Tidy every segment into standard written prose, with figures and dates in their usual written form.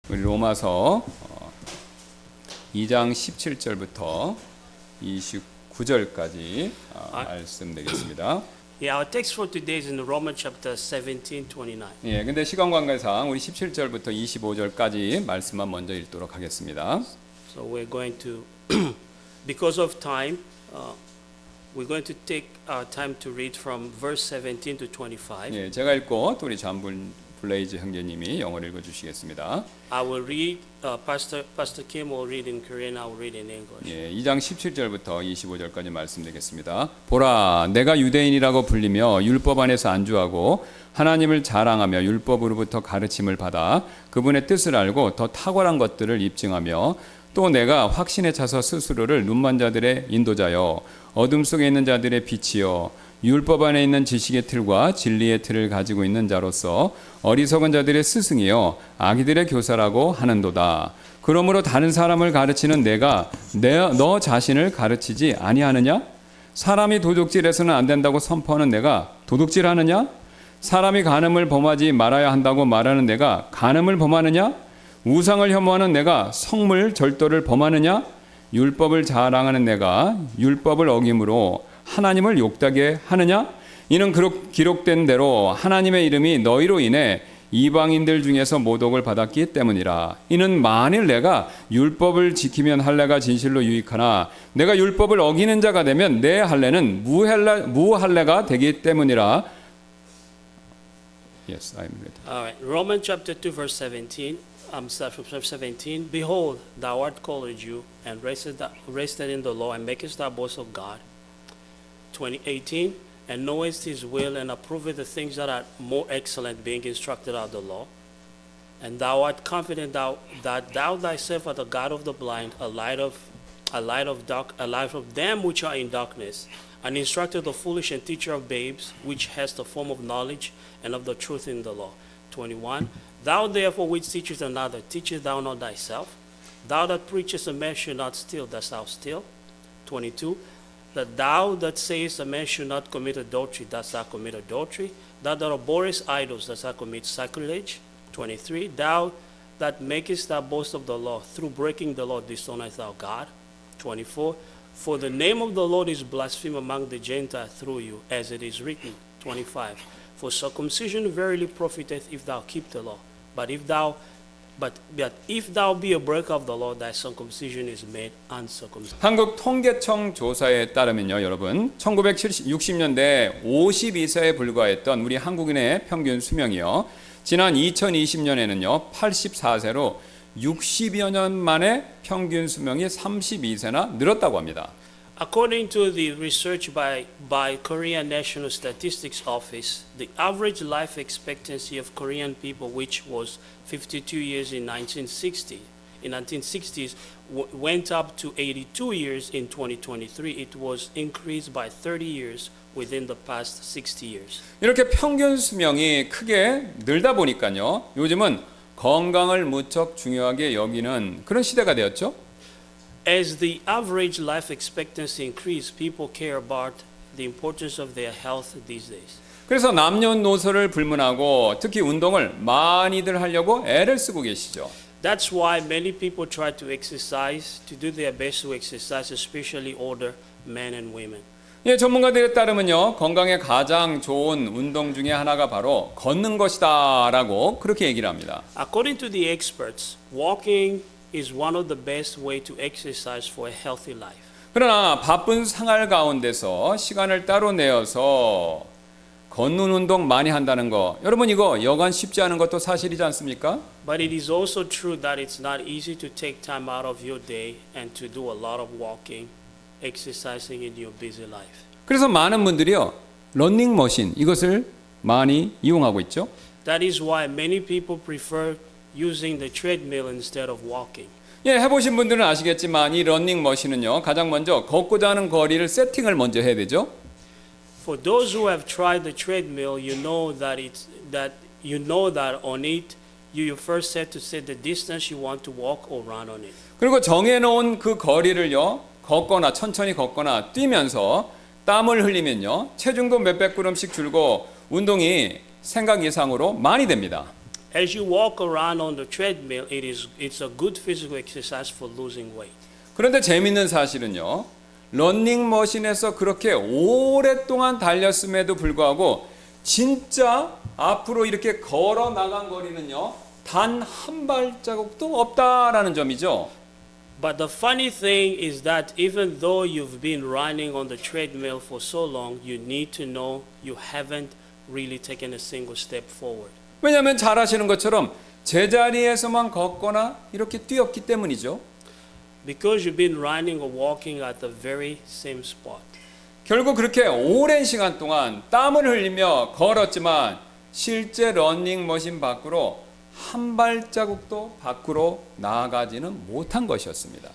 우리 로마서 2장 17절부터 29절까지 말씀드리겠습니다. Yeah, our text for today is in Romans chapter 17:29. 예, 근데 시간 관계상 우리 17절부터 25절까지 말씀만 먼저 읽도록 하겠습니다. So we're going to, because of time, we're going to take our time to read from verse 17 to 25. 예, 제가 읽고 또 우리 블레이즈 형제님이 영어를 읽어주시겠습니다. I will read. Pastor Kim will read in Korean. I will read in English. 예, 2장 17절부터 25절까지 말씀드리겠습니다. 보라, 내가 유대인이라고 불리며 율법 안에서 안주하고 하나님을 자랑하며 율법으로부터 가르침을 받아 그분의 뜻을 알고 더 탁월한 것들을 입증하며 또 내가 확신에 차서 스스로를 눈먼 자들의 인도자여 어둠 속에 있는 자들의 빛이여 율법 안에 있는 지식의 틀과 진리의 틀을 가지고 있는 자로서 어리석은 자들의 스승이요 아기들의 교사라고 하는도다. 그러므로 다른 사람을 가르치는 내가 너 자신을 가르치지 아니하느냐? 사람이 도둑질해서는 안 된다고 선포하는 내가 도둑질하느냐? 사람이 간음을 범하지 말아야 한다고 말하는 내가 간음을 범하느냐? 우상을 혐오하는 내가 성물 절도를 범하느냐? 율법을 자랑하는 내가 율법을 어김으로 하나님을 욕되게 하느냐? 이는 기록된 대로 하나님의 이름이 너희로 인해 이방인들 중에서 모독을 받았기 때문이라. 이는 만일 내가 율법을 지키면 할례가 진실로 유익하나 내가 율법을 어기는 자가 되면 내 할례는 무할례가 되기 때문이라. Yes, I'm ready. All right. Romans chapter 2 verse 17. Start from verse 17. Behold, thou art called a Jew and rested in the law and makest thy boast of God. 18, and knowest his will and approveth the things that are more excellent, being instructed of the law. And thou art confident that thou thyself art the God of the blind, a light of them which are in darkness, and instructed the foolish and teacher of babes, which has the form of knowledge and of the truth in the law. 21, thou therefore which teachest another, teachest thou not thyself? Thou that preachest a man should not steal, dost thou steal? 22, that thou that sayest a man should not commit adultery, dost thou commit adultery? Thou that abhorrest idols, dost thou commit sacrilege? 23. Thou that makest thy boast of the law, through breaking the law disownest thou God? 24. For the name of the Lord is blasphemed among the Gentiles through you, as it is written. 25. For circumcision verily profiteth if thou keep the law, but if thou be a breaker of the law, thy circumcision is made uncircumcision. 한국 통계청 조사에 따르면요, 여러분, 1960년대 52세에 불과했던 우리 한국인의 평균 수명이요, 지난 2020년에는요 84세로 60여 년 만에 평균 수명이 32세나 늘었다고 합니다. According to the research by Korean National Statistics Office, the average life expectancy of Korean people, which was 52 years in 1960s, went up to 82 years in 2023. It was increased by 30 years within the past 60 years. 이렇게 평균 수명이 크게 늘다 보니까요, 요즘은 건강을 무척 중요하게 여기는 그런 시대가 되었죠. As the average life expectancy increased, people care about the importance of their health these days. 그래서 남녀노소를 불문하고 특히 운동을 많이들 하려고 애를 쓰고 계시죠. That's why many people try to exercise, to do their best to exercise, especially older men and women. 예, 전문가들에 따르면요, 건강에 가장 좋은 운동 중에 하나가 바로 걷는 것이다라고 그렇게 얘기를 합니다. According to the experts, walking is one of the best way to exercise for a healthy life. 그러나 바쁜 생활 가운데서 시간을 따로 내어서 걷는 운동 많이 한다는 거, 여러분 이거 여간 쉽지 않은 것도 사실이지 않습니까? But it is also true that it's not easy to take time out of your day and to do a lot of walking, exercising in your busy life. 그래서 많은 분들이요, 러닝머신 이것을 많이 이용하고 있죠. That is why many people prefer using the treadmill instead of walking. 예, 해보신 분들은 아시겠지만 이 러닝머신은요, 가장 먼저 걷고자 하는 거리를 세팅을 먼저 해야 되죠. For those who have tried the treadmill, you know that on it you first have to set the distance you want to walk or run on it. 그리고 정해놓은 그 거리를요, 걷거나 천천히 걷거나 뛰면서 땀을 흘리면요, 체중도 몇백 그램씩 줄고 운동이 생각 이상으로 많이 됩니다. As you walk around on the treadmill, it's a good physical exercise for losing weight. 그런데 재밌는 사실은요. 런닝머신에서 그렇게 오랫동안 달렸음에도 불구하고 진짜 앞으로 이렇게 걸어 나간 거리는요. 단 한 발자국도 없다라는 점이죠. But the funny thing is that even though you've been running on the treadmill for so long, you need to know you haven't really taken a single step forward. 왜냐하면 잘 아시는 것처럼 제자리에서만 걷거나 이렇게 뛰었기 때문이죠. Because you've been running or walking at the very same spot. 결국 그렇게 오랜 시간 동안 땀을 흘리며 걸었지만 실제 러닝머신 밖으로 한 발자국도 밖으로 나아가지는 못한 것이었습니다.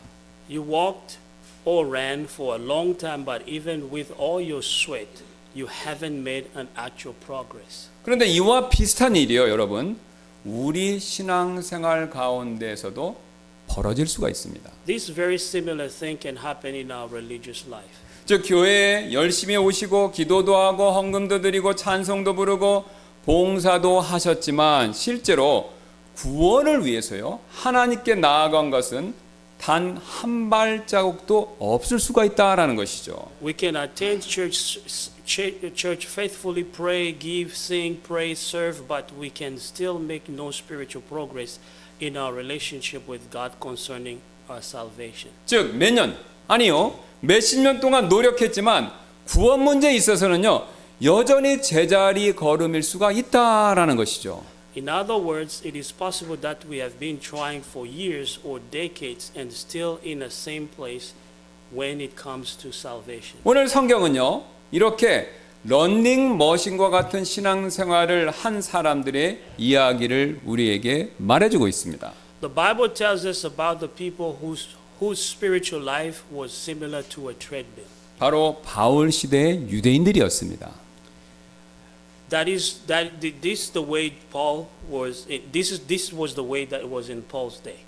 You walked or ran for a long time, but even with all your sweat, you haven't made an actual progress. 그런데 이와 비슷한 일이요, 여러분. 우리 신앙생활 가운데에서도 벌어질 수가 있습니다. This very similar thing can happen in our religious life. 즉 교회에 열심히 오시고 기도도 하고 헌금도 드리고 찬송도 부르고 봉사도 하셨지만 실제로 구원을 위해서요 하나님께 나아간 것은 단 한 발자국도 없을 수가 있다라는 것이죠. We can attend church faithfully, pray, give, sing, praise, serve, but we can still make no spiritual progress in our relationship with God concerning our salvation. 즉 몇 년 아니요 몇십 년 동안 노력했지만 구원 문제에 있어서는요 여전히 제자리 걸음일 수가 있다라는 것이죠. In other words, it is possible that we have been trying for years or decades and still in the same place when it comes to salvation. 오늘 성경은요 이렇게 런닝머신과 같은 신앙생활을 한 사람들의 이야기를 우리에게 말해주고 있습니다. The Bible tells us about the people whose spiritual life was similar to a treadmill. 바로 바울 시대의 유대인들이었습니다. This the way Paul was. This was the way that was in Paul's day.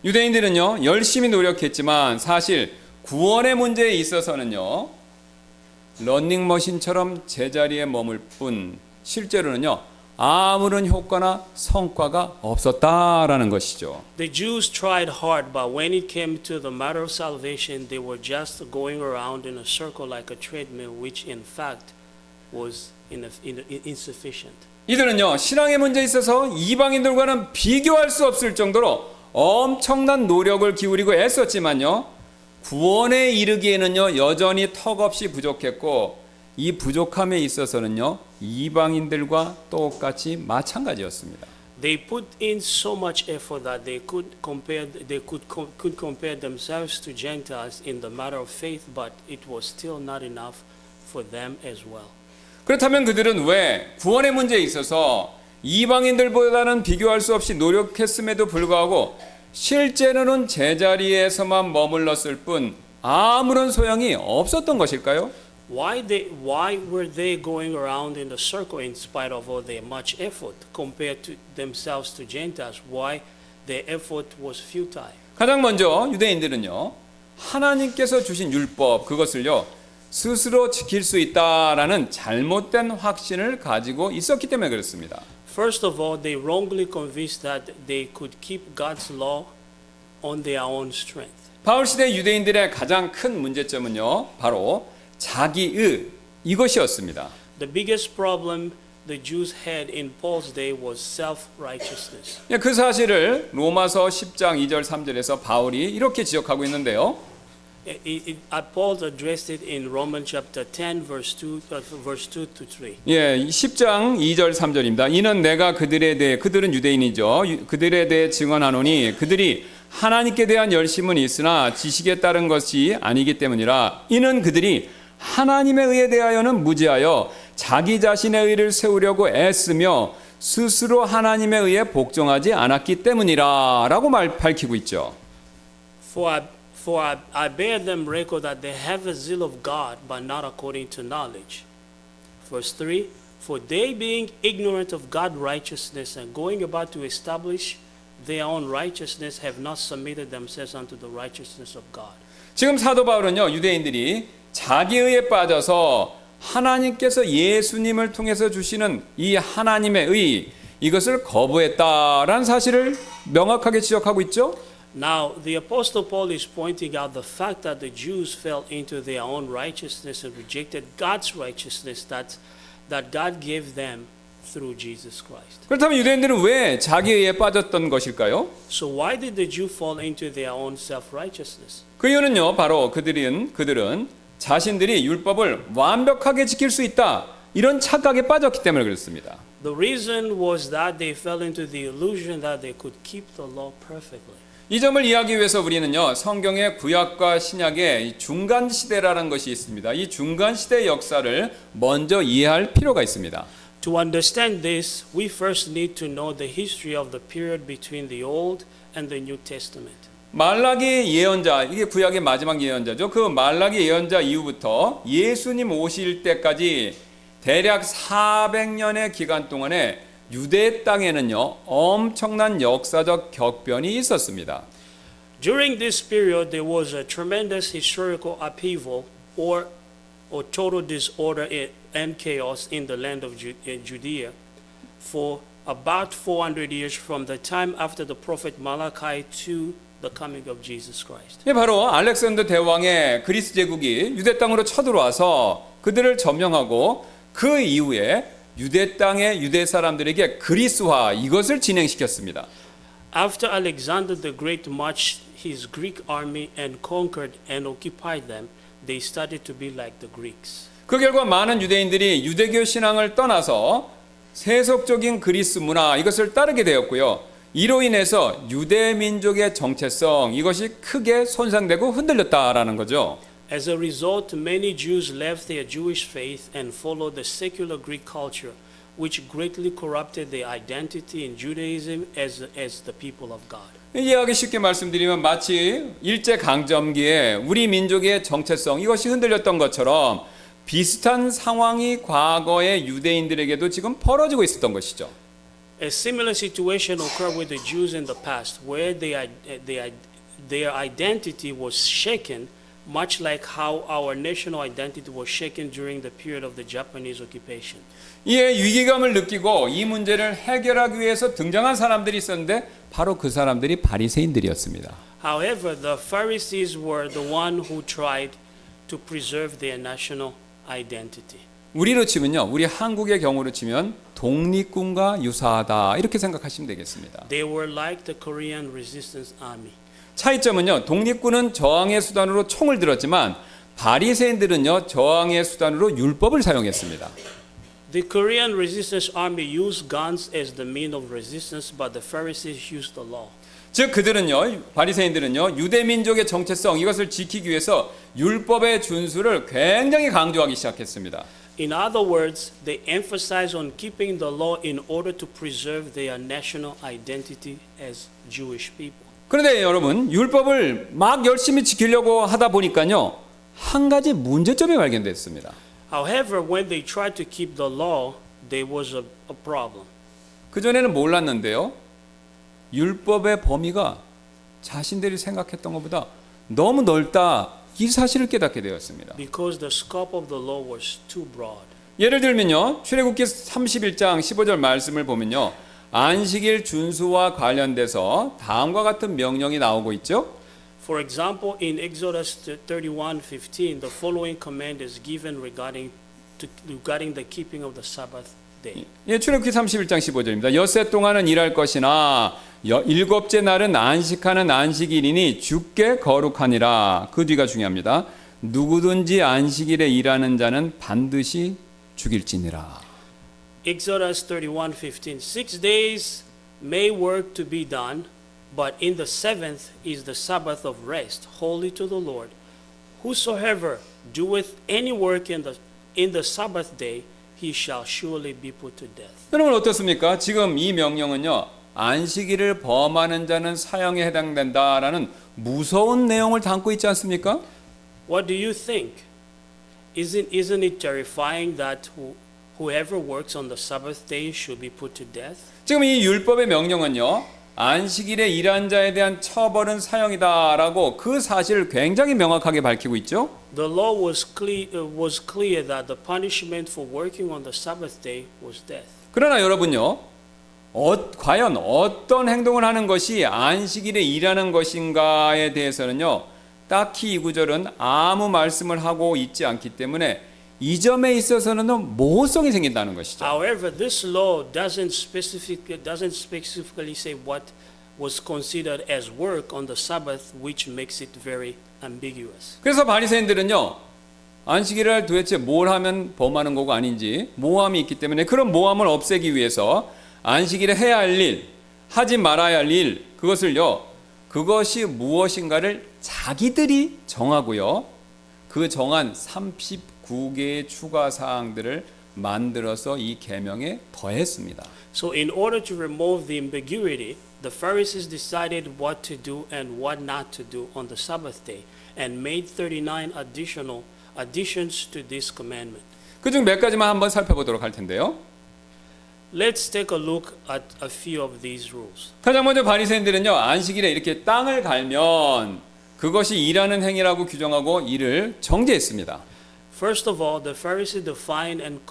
유대인들은요 열심히 노력했지만 사실 구원의 문제에 있어서는요 런닝머신처럼 제자리에 머물 뿐 실제로는요 아무런 효과나 성과가 없었다라는 것이죠. The Jews tried hard, but when it came to the matter of salvation, they were just going around in a circle like a treadmill, which in fact was insufficient. 이들은요 신앙의 문제에 있어서 이방인들과는 비교할 수 없을 정도로 엄청난 노력을 기울이고 애썼지만요 구원에 이르기에는요 여전히 턱없이 부족했고 이 부족함에 있어서는요 이방인들과 똑같이 마찬가지였습니다. They put in so much effort that they could compare themselves to Gentiles in the matter of faith, but it was still not enough for them as well. 그렇다면 그들은 왜 구원의 문제에 있어서 이방인들보다는 비교할 수 없이 노력했음에도 불구하고 실제로는 제자리에서만 머물렀을 뿐 아무런 소용이 없었던 것일까요? Why were they going around in the circle in spite of all their much effort compared to themselves to Gentiles? Why their effort was futile? 가장 먼저 유대인들은요 하나님께서 주신 율법 그것을요 스스로 지킬 수 있다라는 잘못된 확신을 가지고 있었기 때문에 그렇습니다. First of all, they wrongly convinced that they could keep God's law on their own strength. 바울 시대 유대인들의 가장 큰 문제점은요 바로 자기의 이것이었습니다. The biggest problem the Jews had in Paul's day was self-righteousness. 그 사실을 로마서 10장 2절 3절에서 바울이 이렇게 지적하고 있는데요. Paul addressed it in Romans chapter 10 verse 2 to 3. 예, 10장 2절 3절입니다. 이는 내가 그들에 대해 그들은 유대인이죠. 그들에 대해 증언하노니 그들이 하나님께 대한 열심은 있으나 지식에 따른 것이 아니기 때문이라. 이는 그들이 하나님의 의에 대하여는 무지하여 자기 자신의 의를 세우려고 애쓰며 스스로 하나님의 의에 복종하지 않았기 때문이라라고 밝히고 있죠. For I bear them record that they have a zeal of God, but not according to knowledge. Verse 3, for they being ignorant of God's righteousness and going about to establish their own righteousness have not submitted themselves unto the righteousness of God. 지금 사도 바울은요 유대인들이 자기의에 빠져서 하나님께서 예수님을 통해서 주시는 이 하나님의 의, 이것을 거부했다라는 사실을 명확하게 지적하고 있죠. Now, the Apostle Paul is pointing out the fact that the Jews fell into their own righteousness and rejected God's righteousness that God gave them through Jesus Christ. 그렇다면 유대인들은 왜 자기의에 빠졌던 것일까요? So why did the Jew fall into their own self-righteousness? 그 이유는요, 바로 그들은 자신들이 율법을 완벽하게 지킬 수 있다, 이런 착각에 빠졌기 때문에 그렇습니다. The reason was that they fell into the illusion that they could keep the law perfectly. 이 점을 이해하기 위해서 우리는요, 성경의 구약과 신약의 중간 시대라는 것이 있습니다. 이 중간 시대의 역사를 먼저 이해할 필요가 있습니다. To understand this, we first need to know the history of the period between the Old and the New Testament. 말라기 예언자, 이게 구약의 마지막 예언자죠. 그 말라기 예언자 이후부터 예수님 오실 때까지 대략 400년의 기간 동안에 유대 땅에는요, 엄청난 역사적 격변이 있었습니다. During this period, there was a tremendous historical upheaval or total disorder and chaos in the land of Judea for about 400 years from the time after the prophet Malachi to the coming of Jesus Christ. 예, 바로 알렉산더 대왕의 그리스 제국이 유대 땅으로 쳐들어와서 그들을 점령하고 그 이후에 유대 땅의 유대 사람들에게 그리스화 이것을 진행시켰습니다. After Alexander the Great marched his Greek army and conquered and occupied them, they started to be like the Greeks. 그 결과 많은 유대인들이 유대교 신앙을 떠나서 세속적인 그리스 문화 이것을 따르게 되었고요. 이로 인해서 유대 민족의 정체성 이것이 크게 손상되고 흔들렸다라는 거죠. As a result, many Jews left their Jewish faith and followed the secular Greek culture, which greatly corrupted their identity in Judaism as the people of God. 이해하기 쉽게 말씀드리면 마치 일제 강점기에 우리 민족의 정체성 이것이 흔들렸던 것처럼 비슷한 상황이 과거의 유대인들에게도 지금 벌어지고 있었던 것이죠. A similar situation occurred with the Jews in the past, where their identity was shaken, much like how our national identity was shaken during the period of the Japanese occupation. 이에 위기감을 느끼고 이 문제를 해결하기 위해서 등장한 사람들이 있었는데 바로 그 사람들이 바리새인들이었습니다. However, the Pharisees were the one who tried to preserve their national identity. 우리로 치면요, 우리 한국의 경우로 치면 독립군과 유사하다 이렇게 생각하시면 되겠습니다. They were like the Korean Resistance Army. 차이점은요, 독립군은 저항의 수단으로 총을 들었지만 바리새인들은요, 저항의 수단으로 율법을 사용했습니다. The Korean Resistance Army used guns as the means of resistance, but the Pharisees used the law. 즉 그들은요, 바리새인들은요, 유대 민족의 정체성 이것을 지키기 위해서 율법의 준수를 굉장히 강조하기 시작했습니다. In other words, they emphasize on keeping the law in order to preserve their national identity as Jewish people. 그런데 여러분, 율법을 막 열심히 지키려고 하다 보니까요, 한 가지 문제점이 발견됐습니다. However, when they tried to keep the law, there was a problem. 그전에는 몰랐는데요, 율법의 범위가 자신들이 생각했던 것보다 너무 넓다, 이 사실을 깨닫게 되었습니다. Because the scope of the law was too broad. 예를 들면요, 출애굽기 31장 15절 말씀을 보면요, 안식일 준수와 관련돼서 다음과 같은 명령이 나오고 있죠. For example, in Exodus 31:15, the following command is given regarding the keeping of the Sabbath day. 예, 출애굽기 31장 15절입니다. 엿새 동안은 일할 것이나 일곱째 날은 안식하는 안식일이니 주께 거룩하니라. 그 뒤가 중요합니다. 누구든지 안식일에 일하는 자는 반드시 죽일지니라. Exodus 31:15, 6 days may work to be done, but in the seventh is the Sabbath of rest, holy to the Lord. Whosoever doeth any work in the Sabbath day, he shall surely be put to death. 여러분 어떻습니까? 지금 이 명령은요, 안식일을 범하는 자는 사형에 해당된다라는 무서운 내용을 담고 있지 않습니까? What do you think? Isn't it terrifying that whoever works on the Sabbath day should be put to death? 지금 이 율법의 명령은요, 안식일에 일한 자에 대한 처벌은 사형이다라고 그 사실을 굉장히 명확하게 밝히고 있죠. The law was clear that the punishment for working on the Sabbath day was death. 그러나 여러분요, 과연 어떤 행동을 하는 것이 안식일에 일하는 것인가에 대해서는요, 딱히 이 구절은 아무 말씀을 하고 있지 않기 때문에 이 점에 있어서는 모호성이 생긴다는 것이죠. However, this law doesn't specifically say what was considered as work on the Sabbath, which makes it very ambiguous. 그래서 바리새인들은요, 안식일을 도대체 뭘 하면 범하는 거가 아닌지 모함이 있기 때문에 그런 모함을 없애기 위해서 안식일에 해야 할 일, 하지 말아야 할 일, 그것이 무엇인가를 자기들이 정하고요, 그 정한 39개의 추가 사항들을 만들어서 이 계명에 더했습니다. So in order to remove the ambiguity, the Pharisees decided what to do and what not to do on the Sabbath day and made 39 additions to this commandment. 그중 몇 가지만 한번 살펴보도록 할 텐데요. Let's take a look at a few of these rules. 가장 먼저 바리새인들은요, 안식일에 이렇게 땅을 갈면 그것이 일하는 행위라고 규정하고 이를 정죄했습니다. First of all, the Pharisees defined and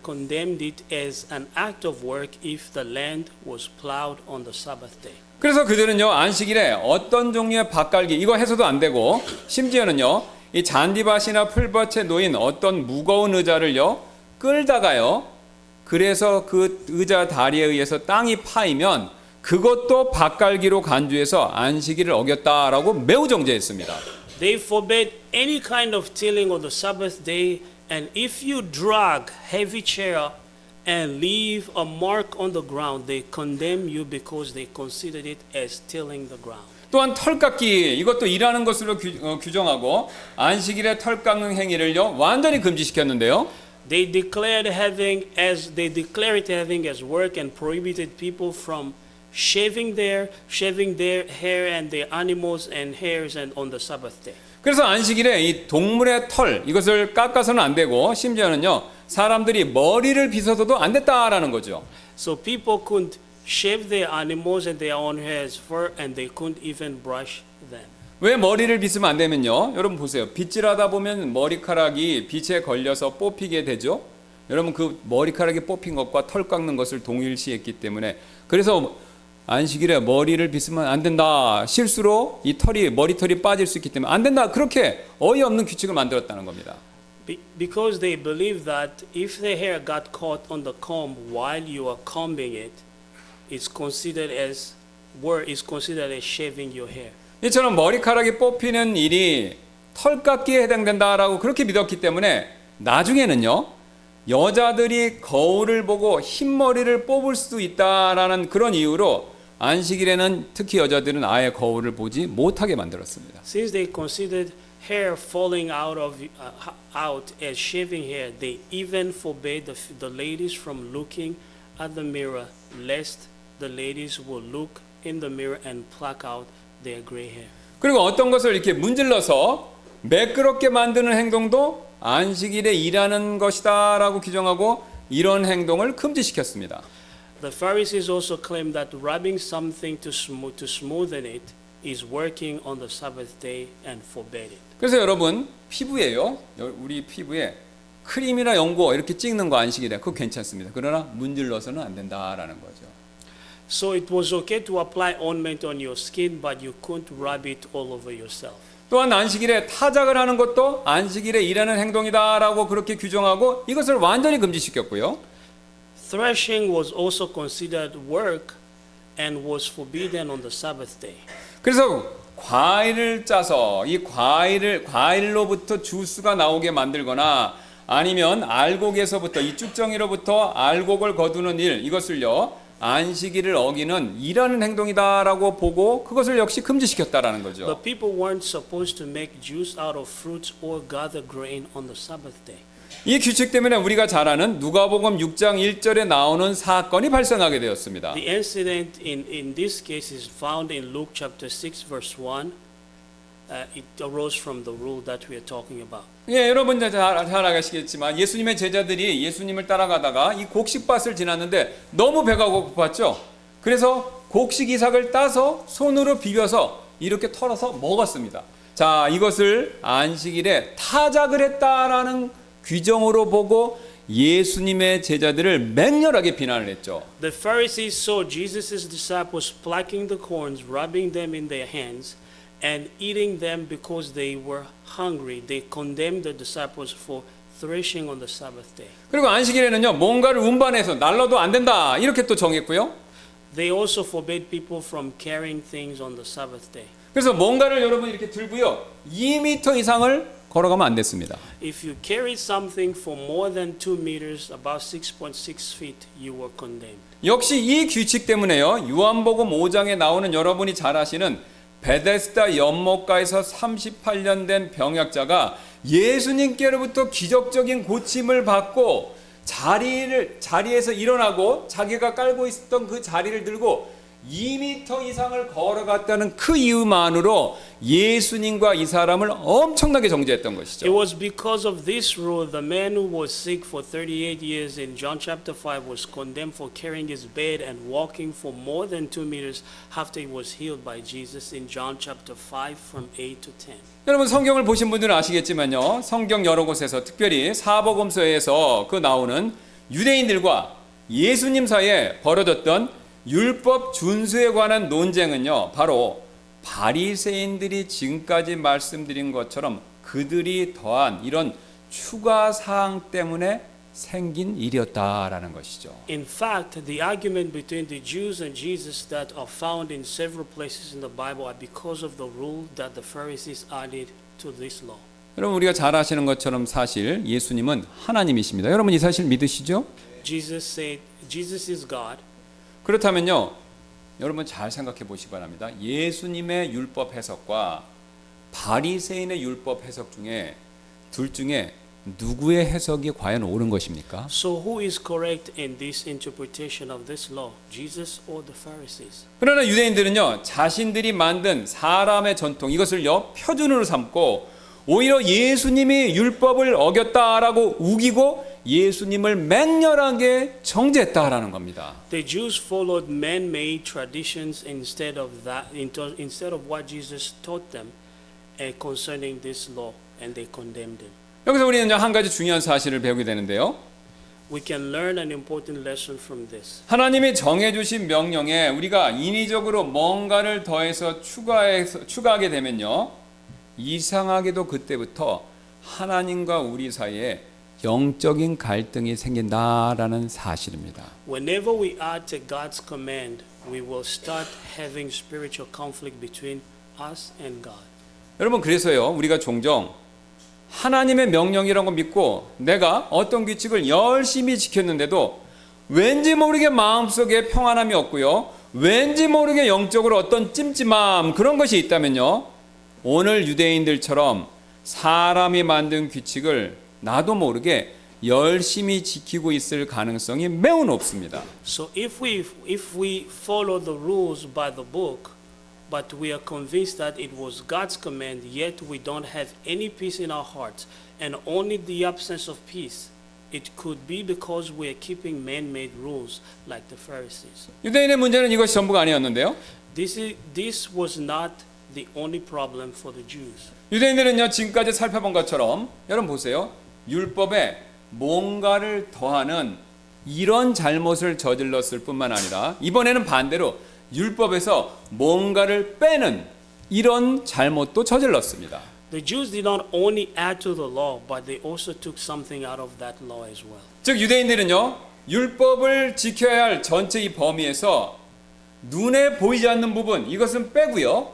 condemned it as an act of work if the land was plowed on the Sabbath day. 그래서 그들은요, 안식일에 어떤 종류의 밭갈기 이거 해서도 안 되고, 심지어는요, 이 잔디밭이나 풀밭에 놓인 어떤 무거운 의자를요 끌다가요, 그래서 그 의자 다리에 의해서 땅이 파이면 그것도 밭갈기로 간주해서 안식일을 어겼다라고 매우 정죄했습니다. They forbade any kind of tilling on the Sabbath day, and if you drag heavy chair and leave a mark on the ground, they condemn you because they considered it as tilling the ground. 또한 털 깎기 이것도 일하는 것으로 규정하고 안식일에 털 깎는 행위를요 완전히 금지시켰는데요. They declared it having as work and prohibited people from shaving their hair and their animals and hairs and on the Sabbath day. 그래서 안식일에 이 동물의 털 이것을 깎아서는 안 되고, 심지어는요 사람들이 머리를 빗어서도 안 됐다라는 거죠. So people couldn't shave their animals and their own hairs fur, and they couldn't even brush them. 왜 머리를 빗으면 안 되면요, 여러분 보세요. 빗질하다 보면 머리카락이 빛에 걸려서 뽑히게 되죠. 여러분 그 머리카락이 뽑힌 것과 털 깎는 것을 동일시했기 때문에, 그래서 안식일에 머리를 빗으면 안 된다, 실수로 이 머리털이 빠질 수 있기 때문에 안 된다, 그렇게 어이없는 규칙을 만들었다는 겁니다. Because they believe that if the hair got caught on the comb while you are combing it, it's considered as shaving your hair. 이처럼 머리카락이 뽑히는 일이 털 깎기에 해당된다라고 그렇게 믿었기 때문에 나중에는요, 여자들이 거울을 보고 흰머리를 뽑을 수도 있다라는 그런 이유로 안식일에는 특히 여자들은 아예 거울을 보지 못하게 만들었습니다. Since they considered hair falling out as shaving hair, they even forbade the ladies from looking at the mirror, lest the ladies will look in the mirror and pluck out their gray hair. 그리고 어떤 것을 이렇게 문질러서 매끄럽게 만드는 행동도 안식일에 일하는 것이다라고 규정하고 이런 행동을 금지시켰습니다. The Pharisees also claimed that rubbing something to smoothen it is working on the Sabbath day and forbade it. 그래서 여러분 피부에요, 우리 피부에 크림이나 연고 이렇게 찍는 거 안식일에 그거 괜찮습니다. 그러나 문질러서는 안 된다라는 거죠. So it was okay to apply ointment on your skin, but you couldn't rub it all over yourself. 또한 안식일에 타작을 하는 것도 안식일에 일하는 행동이다라고 그렇게 규정하고 이것을 완전히 금지시켰고요. Threshing was also considered work and was forbidden on the Sabbath day. 그래서 과일을 짜서 이 과일로부터 주스가 나오게 만들거나 아니면 알곡에서부터 이 쭉정이로부터 알곡을 거두는 일, 이것을요 안식일을 어기는 일하는 행동이다라고 보고 그것을 역시 금지시켰다라는 거죠. The people weren't supposed to make juice out of fruits or gather grain on the Sabbath day. 이 규칙 때문에 우리가 잘 아는 누가복음 6장 1절에 나오는 사건이 발생하게 되었습니다. The incident in this case is found in Luke chapter 6 verse 1. It arose from the rule that we are talking about. 예, 여러분 잘 아시겠지만 예수님의 제자들이 예수님을 따라가다가 이 곡식밭을 지났는데 너무 배가 고팠죠. 그래서 곡식 이삭을 따서 손으로 비벼서 이렇게 털어서 먹었습니다. 자, 이것을 안식일에 타작을 했다라는 규정으로 보고 예수님의 제자들을 맹렬하게 비난을 했죠. The Pharisees saw Jesus' disciples plucking the corns, rubbing them in their hands, and eating them because they were hungry. They condemned the disciples for threshing on the Sabbath day. 그리고 안식일에는요, 뭔가를 운반해서 날라도 안 된다 이렇게 또 정했고요. They also forbade people from carrying things on the Sabbath day. 그래서 뭔가를 여러분 이렇게 들고요, 2m 이상을 걸어가면 안 됐습니다. If you carried something for more than 2 meters, about 6.6 feet, you were condemned. 역시 이 규칙 때문에요, 요한복음 5장에 나오는 여러분이 잘 아시는 베데스다 연못가에서 38년 된 병약자가 예수님께로부터 기적적인 고침을 받고 자리에서 일어나고 자기가 깔고 있었던 그 자리를 들고 2m 이상을 걸어갔다는 그 이유만으로 예수님과 이 사람을 엄청나게 정죄했던 It 것이죠. was because of this rule the man who was sick for 38 years in John chapter 5 was condemned for carrying his bed and walking for more than 2 meters after he was healed by Jesus in John chapter 5 from 8 to 10. 여러분 성경을 보신 분들은 아시겠지만요, 성경 여러 곳에서 특별히 사복음서에서 그 나오는 유대인들과 예수님 사이에 벌어졌던 율법 준수에 관한 논쟁은요, 바로 바리새인들이 지금까지 말씀드린 것처럼 그들이 더한 이런 추가 사항 때문에 생긴 일이었다라는 것이죠. In fact, the argument between the Jews and Jesus that are found in several places in the Bible are because of the rule that the Pharisees added to this law. 여러분 우리가 잘 아시는 것처럼 사실 예수님은 하나님이십니다. 여러분 이 사실 믿으시죠? Jesus said, Jesus is God. 그렇다면요, 여러분 잘 생각해 보시기 바랍니다. 예수님의 율법 해석과 바리새인의 율법 해석 중에 둘 중에 누구의 해석이 과연 옳은 것입니까? So who is correct in this interpretation of this law, Jesus or the Pharisees? 그러나 유대인들은요, 자신들이 만든 사람의 전통 이것을요 표준으로 삼고 오히려 예수님이 율법을 어겼다라고 우기고 예수님을 맹렬하게 정죄했다라는 겁니다. The Jews followed man-made traditions instead of what Jesus taught them concerning this law, and they condemned it. 여기서 우리는 한 가지 중요한 사실을 배우게 되는데요. We can learn an important lesson from this. 하나님이 정해주신 명령에 우리가 인위적으로 뭔가를 더해서 추가하게 되면요, 이상하게도 그때부터 하나님과 우리 사이에 영적인 갈등이 생긴다라는 사실입니다. Whenever we add to God's command, we will start having spiritual conflict between us and God. 여러분 그래서요, 우리가 종종 하나님의 명령이라는 거 믿고 내가 어떤 규칙을 열심히 지켰는데도 왠지 모르게 마음속에 평안함이 없고요, 왠지 모르게 영적으로 어떤 찜찜함 그런 것이 있다면요, 오늘 유대인들처럼 사람이 만든 규칙을 나도 모르게 열심히 지키고 있을 가능성이 매우 높습니다. So if we follow the rules by the book, but we are convinced that it was God's command, yet we don't have any peace in our hearts and only the absence of peace, it could be because we are keeping man-made rules like the Pharisees. 유대인의 문제는 이것이 전부가 아니었는데요. This was not the only problem for the Jews. 유대인들은요, 지금까지 살펴본 것처럼 여러분 보세요, 율법에 뭔가를 더하는 이런 잘못을 저질렀을 뿐만 아니라 이번에는 반대로 율법에서 뭔가를 빼는 이런 잘못도 저질렀습니다. The Jews did not only add to the law, but they also took something out of that law as well. 즉 유대인들은요, 율법을 지켜야 할 전체 이 범위에서 눈에 보이지 않는 부분 이것은 빼고요,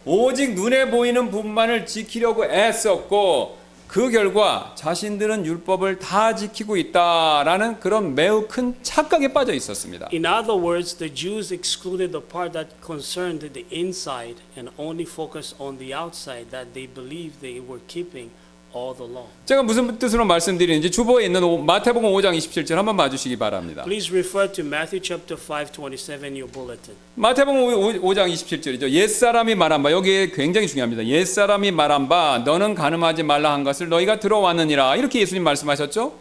오직 눈에 보이는 부분만을 지키려고 애썼고 그 결과 자신들은 율법을 다 지키고 있다라는 그런 매우 큰 착각에 빠져 있었습니다. In other words, the Jews excluded the part that concerned the inside and only focused on the outside, that they believed they were keeping all the law. 제가 무슨 뜻으로 말씀드리는지 주보에 있는 마태복음 5장 27절 한번 봐주시기 바랍니다. Please refer to Matthew chapter 5:27 in your bulletin. 마태복음 5장 27절이죠. 옛사람이 말한 바, 여기에 굉장히 중요합니다. 옛사람이 말한 바 너는 간음하지 말라 한 것을 너희가 들어왔느니라, 이렇게 예수님 말씀하셨죠.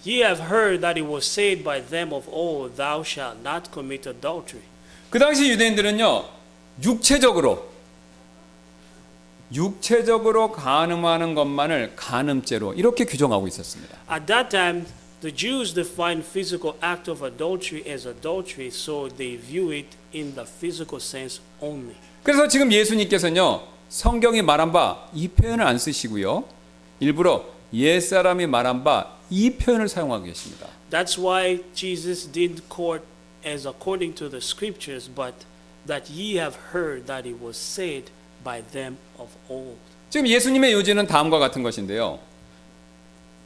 Ye have heard that it was said by them of old, Thou shalt not commit adultery. 그 당시 유대인들은요, 육체적으로 간음하는 것만을 간음죄로 이렇게 규정하고 있었습니다. At that time, The Jews define physical act of adultery as adultery, so they view it in the physical sense only. 그래서 지금 예수님께서는요, 성경이 말한 바 이 표현을 안 쓰시고요, 일부러 옛사람이 말한 바 이 표현을 사용하고 계십니다. That's why Jesus didn't quote as according to the scriptures, but that ye have heard that it was said by them of old. 지금 예수님의 요지는 다음과 같은 것인데요.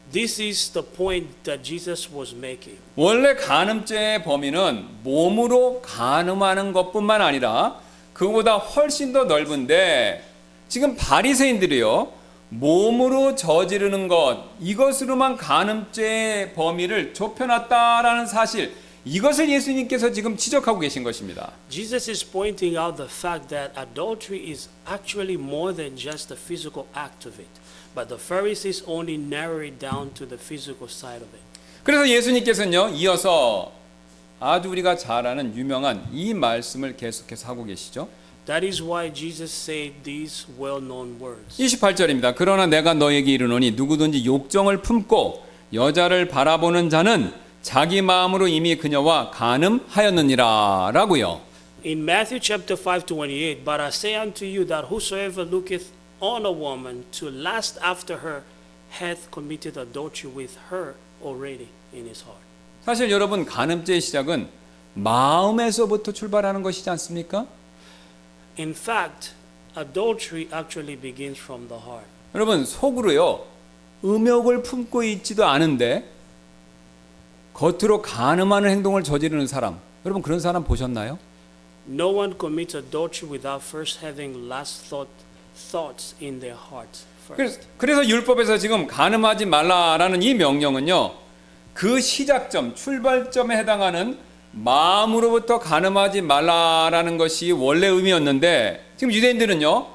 This is the point that Jesus was making. 원래 간음죄의 범위는 몸으로 간음하는 것뿐만 아니라 그보다 훨씬 더 넓은데, 지금 바리새인들이요, 몸으로 저지르는 것, 이것으로만 간음죄의 범위를 좁혀놨다라는 사실, 이것을 예수님께서 지금 지적하고 계신 것입니다. Jesus is pointing out the fact that adultery is actually more than just the physical act of it, but the Pharisees only narrow it down to the physical side of it. 그래서 예수님께서는요, 이어서 아주 우리가 잘 아는 유명한 이 말씀을 계속해서 하고 계시죠. That is why Jesus said these well-known words. 28절입니다. 그러나 내가 너에게 이르노니 누구든지 욕정을 품고 여자를 바라보는 자는 자기 마음으로 이미 그녀와 간음하였느니라 라고요. In Matthew chapter 5:28, but I say unto you that whosoever looketh on a woman to lust after her hath committed adultery with her already in his heart. 사실 여러분, 간음죄의 시작은 마음에서부터 출발하는 것이지 않습니까? In fact, adultery actually begins from the heart. 여러분, 속으로요, 음욕을 품고 있지도 않은데 겉으로 간음하는 행동을 저지르는 사람, 여러분 그런 사람 보셨나요? No one commits adultery without first having lust thoughts in their hearts first. 그래서 율법에서 지금 간음하지 말라라는 이 명령은요, 그 시작점, 출발점에 해당하는 마음으로부터 간음하지 말라라는 것이 원래 의미였는데, 지금 유대인들은요,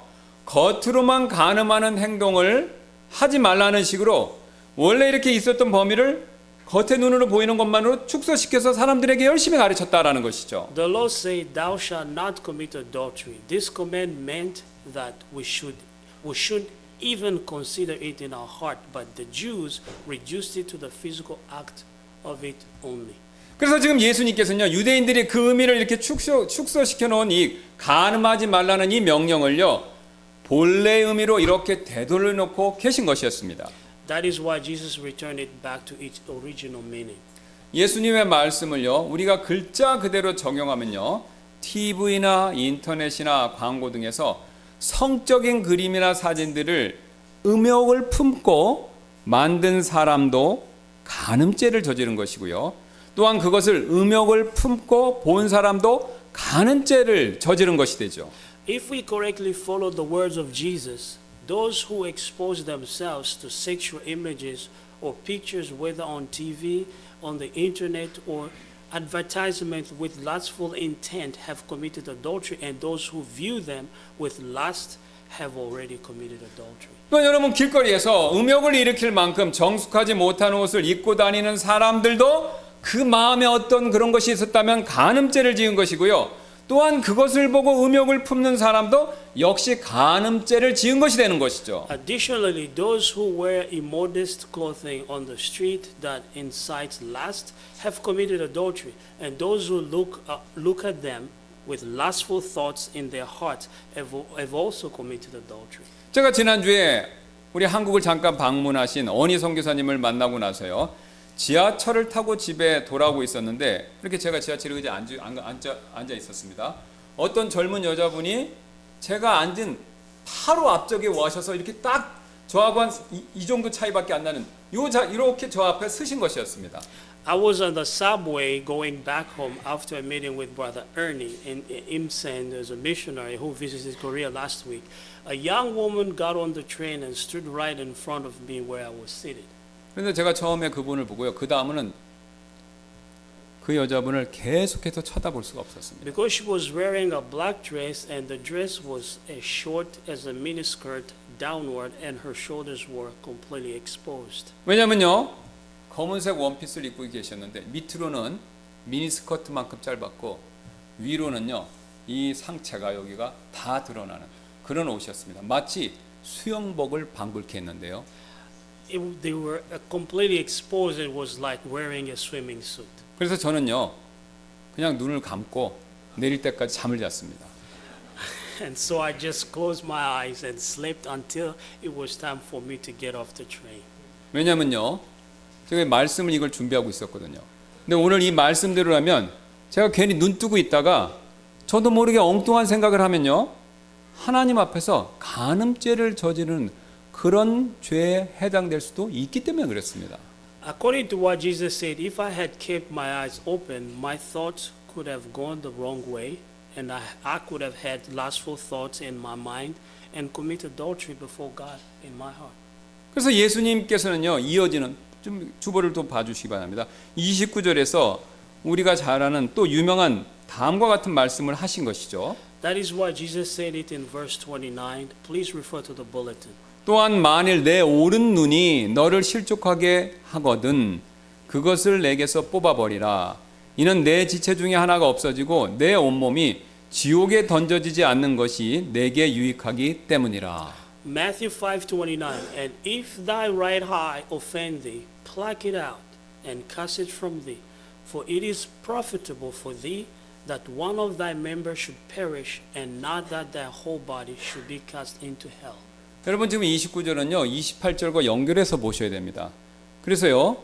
겉으로만 간음하는 행동을 하지 말라는 식으로 원래 이렇게 있었던 범위를 겉의 눈으로 보이는 것만으로 축소시켜서 사람들에게 열심히 가르쳤다라는 것이죠. The law said, "Thou shalt not commit adultery." This command meant that we shouldn't even consider it in our heart, but the Jews reduced it to the physical act of it only. 그래서 지금 예수님께서는요, 유대인들이 그 의미를 이렇게 축소시켜 놓은 이 간음하지 말라는 이 명령을요, 본래 의미로 이렇게 되돌려 놓고 계신 것이었습니다. That is why Jesus returned it back to its original meaning. 예수님의 말씀을요, 우리가 글자 그대로 적용하면요, TV나 인터넷이나 광고 등에서 성적인 그림이나 사진들을 음욕을 품고 만든 사람도 간음죄를 저지른 것이고요, 또한 그것을 음욕을 품고 본 사람도 간음죄를 저지른 것이 되죠. If we correctly follow the words of Jesus, those who expose themselves to sexual images or pictures, whether on TV, on the internet, or advertisement with lustful intent, have committed adultery, and those who view them with lust have already committed adultery. 또 여러분, 길거리에서 음욕을 일으킬 만큼 정숙하지 못한 옷을 입고 다니는 사람들도 그 마음에 어떤 그런 것이 있었다면 간음죄를 지은 것이고요, 또한 그것을 보고 음욕을 품는 사람도 역시 간음죄를 지은 것이 되는 것이죠. Additionally, those who wear immodest clothing on the street that incites lust have committed adultery, and those who look at them with lustful thoughts in their hearts have also committed adultery. 제가 지난주에 우리 한국을 잠깐 방문하신 언희 선교사님을 만나고 나서요, 지하철을 타고 집에 돌아오고 있었는데, 이렇게 제가 지하철에 의자에 앉아 있었습니다. 어떤 젊은 여자분이 제가 앉은 바로 앞쪽에 와셔서 이렇게 딱 저하고 한 이 정도 차이밖에 안 나는 이렇게 저 앞에 서신 것이었습니다. I was on the subway going back home after a meeting with Brother Ernie in Imsen, as a missionary who visited Korea last week. A young woman got on the train and stood right in front of me where I was seated. 그런데 제가 처음에 그분을 보고요, 그 다음은 그 여자분을 계속해서 쳐다볼 수가 없었습니다. Because she was wearing a black dress and the dress was as short as a miniskirt downward and her shoulders were completely exposed. 왜냐면요, 검은색 원피스를 입고 계셨는데 밑으로는 미니스커트만큼 짧았고 위로는요, 이 상체가 여기가 다 드러나는 그런 옷이었습니다. 마치 수영복을 방불케 했는데요. they were completely exposed. It was like wearing a swimming suit. 그래서 저는요, 그냥 눈을 감고 내릴 때까지 잠을 잤습니다. And so I just closed my eyes and slept until it was time for me to get off the train. 왜냐면요, 제가 말씀을 이걸 준비하고 있었거든요. 근데 오늘 이 말씀대로라면 제가 괜히 눈 뜨고 있다가 저도 모르게 엉뚱한 생각을 하면요, 하나님 앞에서 간음죄를 저지르는 그런 죄에 해당될 수도 있기 때문에 그렇습니다. According to what Jesus said, if I had kept my eyes open, my thoughts could have gone the wrong way, and I could have had lustful thoughts in my mind and commit adultery before God in my heart. 그래서 예수님께서는요, 이어지는 좀 주보를 또 봐주시기 바랍니다. 29절에서 우리가 잘 아는 또 유명한 다음과 같은 말씀을 하신 것이죠. That is why Jesus said it in verse 29. Please refer to the bulletin. 또한 만일 내 오른 눈이 너를 실족하게 하거든 그것을 내게서 뽑아버리라. 이는 내 지체 중에 하나가 없어지고 내 온몸이 지옥에 던져지지 않는 것이 내게 유익하기 때문이라. Matthew 5:29. And if thy right eye offend thee, pluck it out and cast it from thee. For it is profitable for thee that one of thy members should perish, and not that thy whole body should be cast into hell. 여러분 지금 29절은요 28절과 연결해서 보셔야 됩니다. 그래서요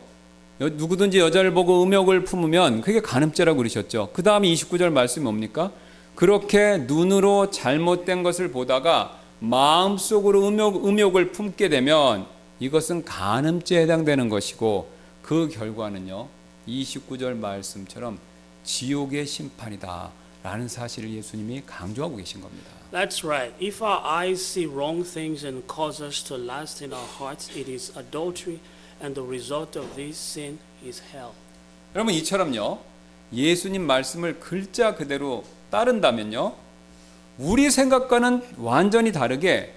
누구든지 여자를 보고 음욕을 품으면 그게 간음죄라고 그러셨죠. 그 다음에 29절 말씀이 뭡니까? 그렇게 눈으로 잘못된 것을 보다가 마음속으로 음욕을 품게 되면 이것은 간음죄에 해당되는 것이고 그 결과는요 29절 말씀처럼 지옥의 심판이다 라는 사실을 예수님이 강조하고 계신 겁니다. That's right. If our eyes see wrong things and cause us to lust in our hearts, it is adultery, and the result of this sin is hell. 여러분 이처럼요 예수님 말씀을 글자 그대로 따른다면요 우리 생각과는 완전히 다르게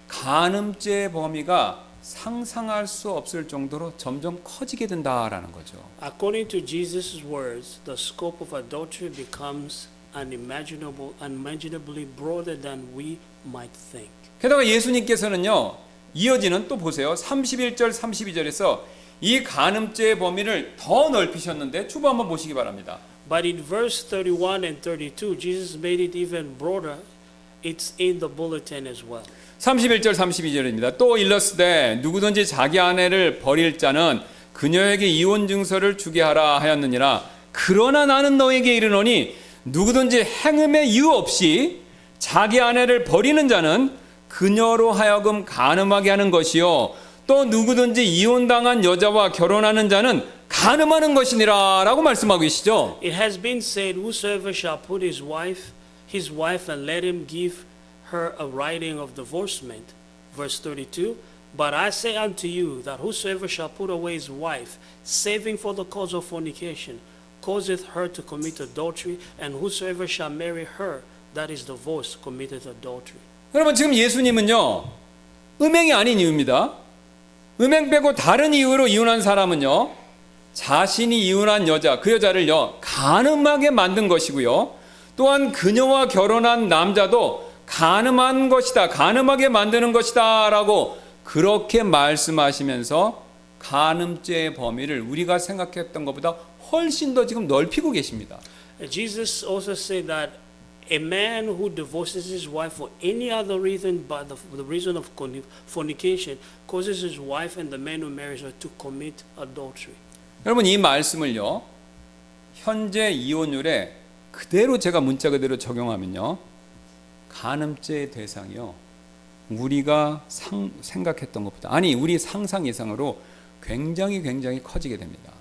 간음죄의 범위가 상상할 수 없을 정도로 점점 커지게 된다라는 거죠. According to Jesus' words, the scope of adultery becomes unimaginably broader than we might think. 게다가 예수님께서는요 이어지는 또 보세요 31절 32절에서 이 간음죄의 범위를 더 넓히셨는데 주보 한번 보시기 바랍니다. But in verse 31 and 32, Jesus made it even broader. It's in the bulletin as well. 31절 32절입니다. 또 일렀으되 누구든지 자기 아내를 버릴 자는 그녀에게 이혼 증서를 주게 하라 하였느니라. 그러나 나는 너에게 이르노니 누구든지 행음의 이유 없이 자기 아내를 버리는 자는 그녀로 하여금 간음하게 하는 것이요 또 누구든지 이혼당한 여자와 결혼하는 자는 간음하는 것이니라 라고 말씀하고 계시죠. It has been said, whosoever shall put his wife and let him give her a writing of divorcement. Verse 32, but I say unto you that whosoever shall put away his wife, saving for the cause of fornication, causeth her to commit adultery, and whosoever shall marry her that is divorced committeth adultery. 여러분 지금 예수님은요 음행이 아닌 이유입니다. 음행 빼고 다른 이유로 이혼한 사람은요 자신이 이혼한 여자 그 여자를요 간음하게 만든 것이고요 또한 그녀와 결혼한 남자도 간음한 것이다 간음하게 만드는 것이다 라고 그렇게 말씀하시면서 간음죄의 범위를 우리가 생각했던 것보다 훨씬 더 지금 넓히고 계십니다. Jesus also said that a man who divorces his wife for any other reason but the reason of fornication causes his wife and the man who marries her to commit adultery. 여러분 이 말씀을요 현재 이혼율에 그대로 제가 문자 그대로 적용하면요 간음죄의 대상이요 우리가 생각했던 것보다 아니 우리 상상 이상으로 굉장히 커지게 됩니다.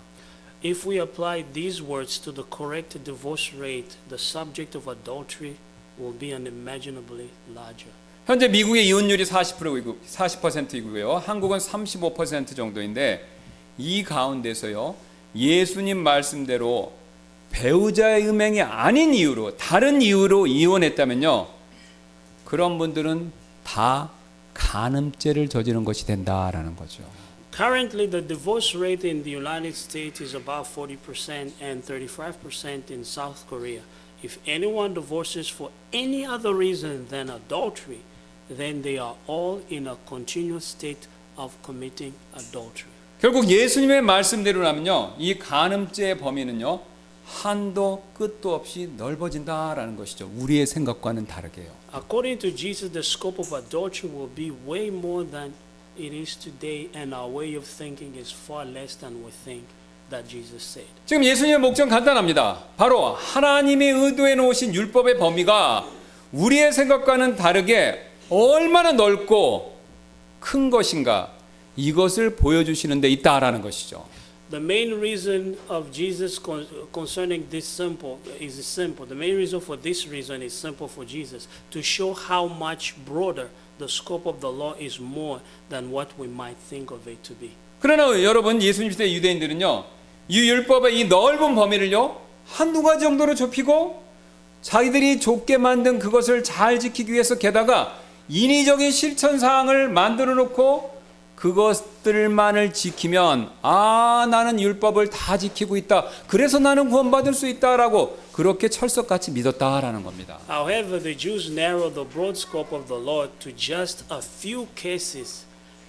If we apply these words to the correct divorce rate, the subject of adultery will be unimaginably larger. 현재 미국의 이혼율이 40%이고요. 한국은 35% 정도인데 이 가운데서요. 예수님 말씀대로 배우자의 음행이 아닌 이유로 다른 이유로 이혼했다면요. 그런 분들은 다 간음죄를 저지른 것이 된다라는 거죠. Currently, the divorce rate in the United States is about 40% and 35% in South Korea. If anyone divorces for any other reason than adultery, then they are all in a continuous state of committing adultery. 결국 예수님의 말씀대로라면요, 이 간음죄의 범위는요, 한도 끝도 없이 넓어진다라는 것이죠. 우리의 생각과는 다르게요. According to Jesus, the scope of adultery will be way more than it is today, and our way of thinking is far less than we think that Jesus said. 지금 예수님의 목적은 간단합니다. 바로 하나님이 의도해 놓으신 율법의 범위가 우리의 생각과는 다르게 얼마나 넓고 큰 것인가, 이것을 보여주시는 데 있다라는 것이죠. The main reason of Jesus concerning this is simple. The main reason for this reason is simple for Jesus, to show how much broader the scope of the law is more than what we might think of it to be. 그러나 여러분, 예수님 시대 유대인들은요, 이 율법의 이 넓은 범위를요, 한두 가지 정도로 좁히고 자기들이 좁게 만든 그것을 잘 지키기 위해서 게다가 인위적인 실천 사항을 만들어 놓고 그것들만을 지키면 나는 율법을 다 지키고 있다, 그래서 나는 구원받을 수 있다라고 그렇게 철석같이 믿었다라는 겁니다. However, the Jews narrowed the broad scope of the law to just a few cases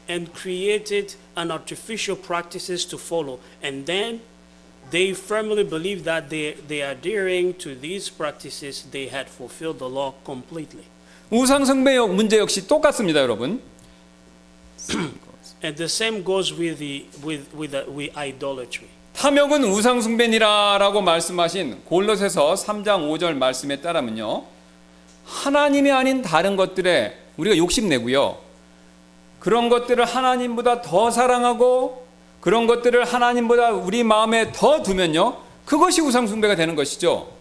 and created an artificial practices to follow, and then they firmly believed that they adhering to these practices they had fulfilled the law completely. 우상 숭배 문제 역시 똑같습니다, 여러분. And the same goes with idolatry. 탐욕은 우상 숭배니라라고 말씀하신 골로새서 3장 5절 말씀에 따르면요, 하나님이 아닌 다른 것들에 우리가 욕심내고요, 그런 것들을 하나님보다 더 사랑하고 그런 것들을 하나님보다 우리 마음에 더 두면요, 그것이 우상 숭배가 되는 것이죠.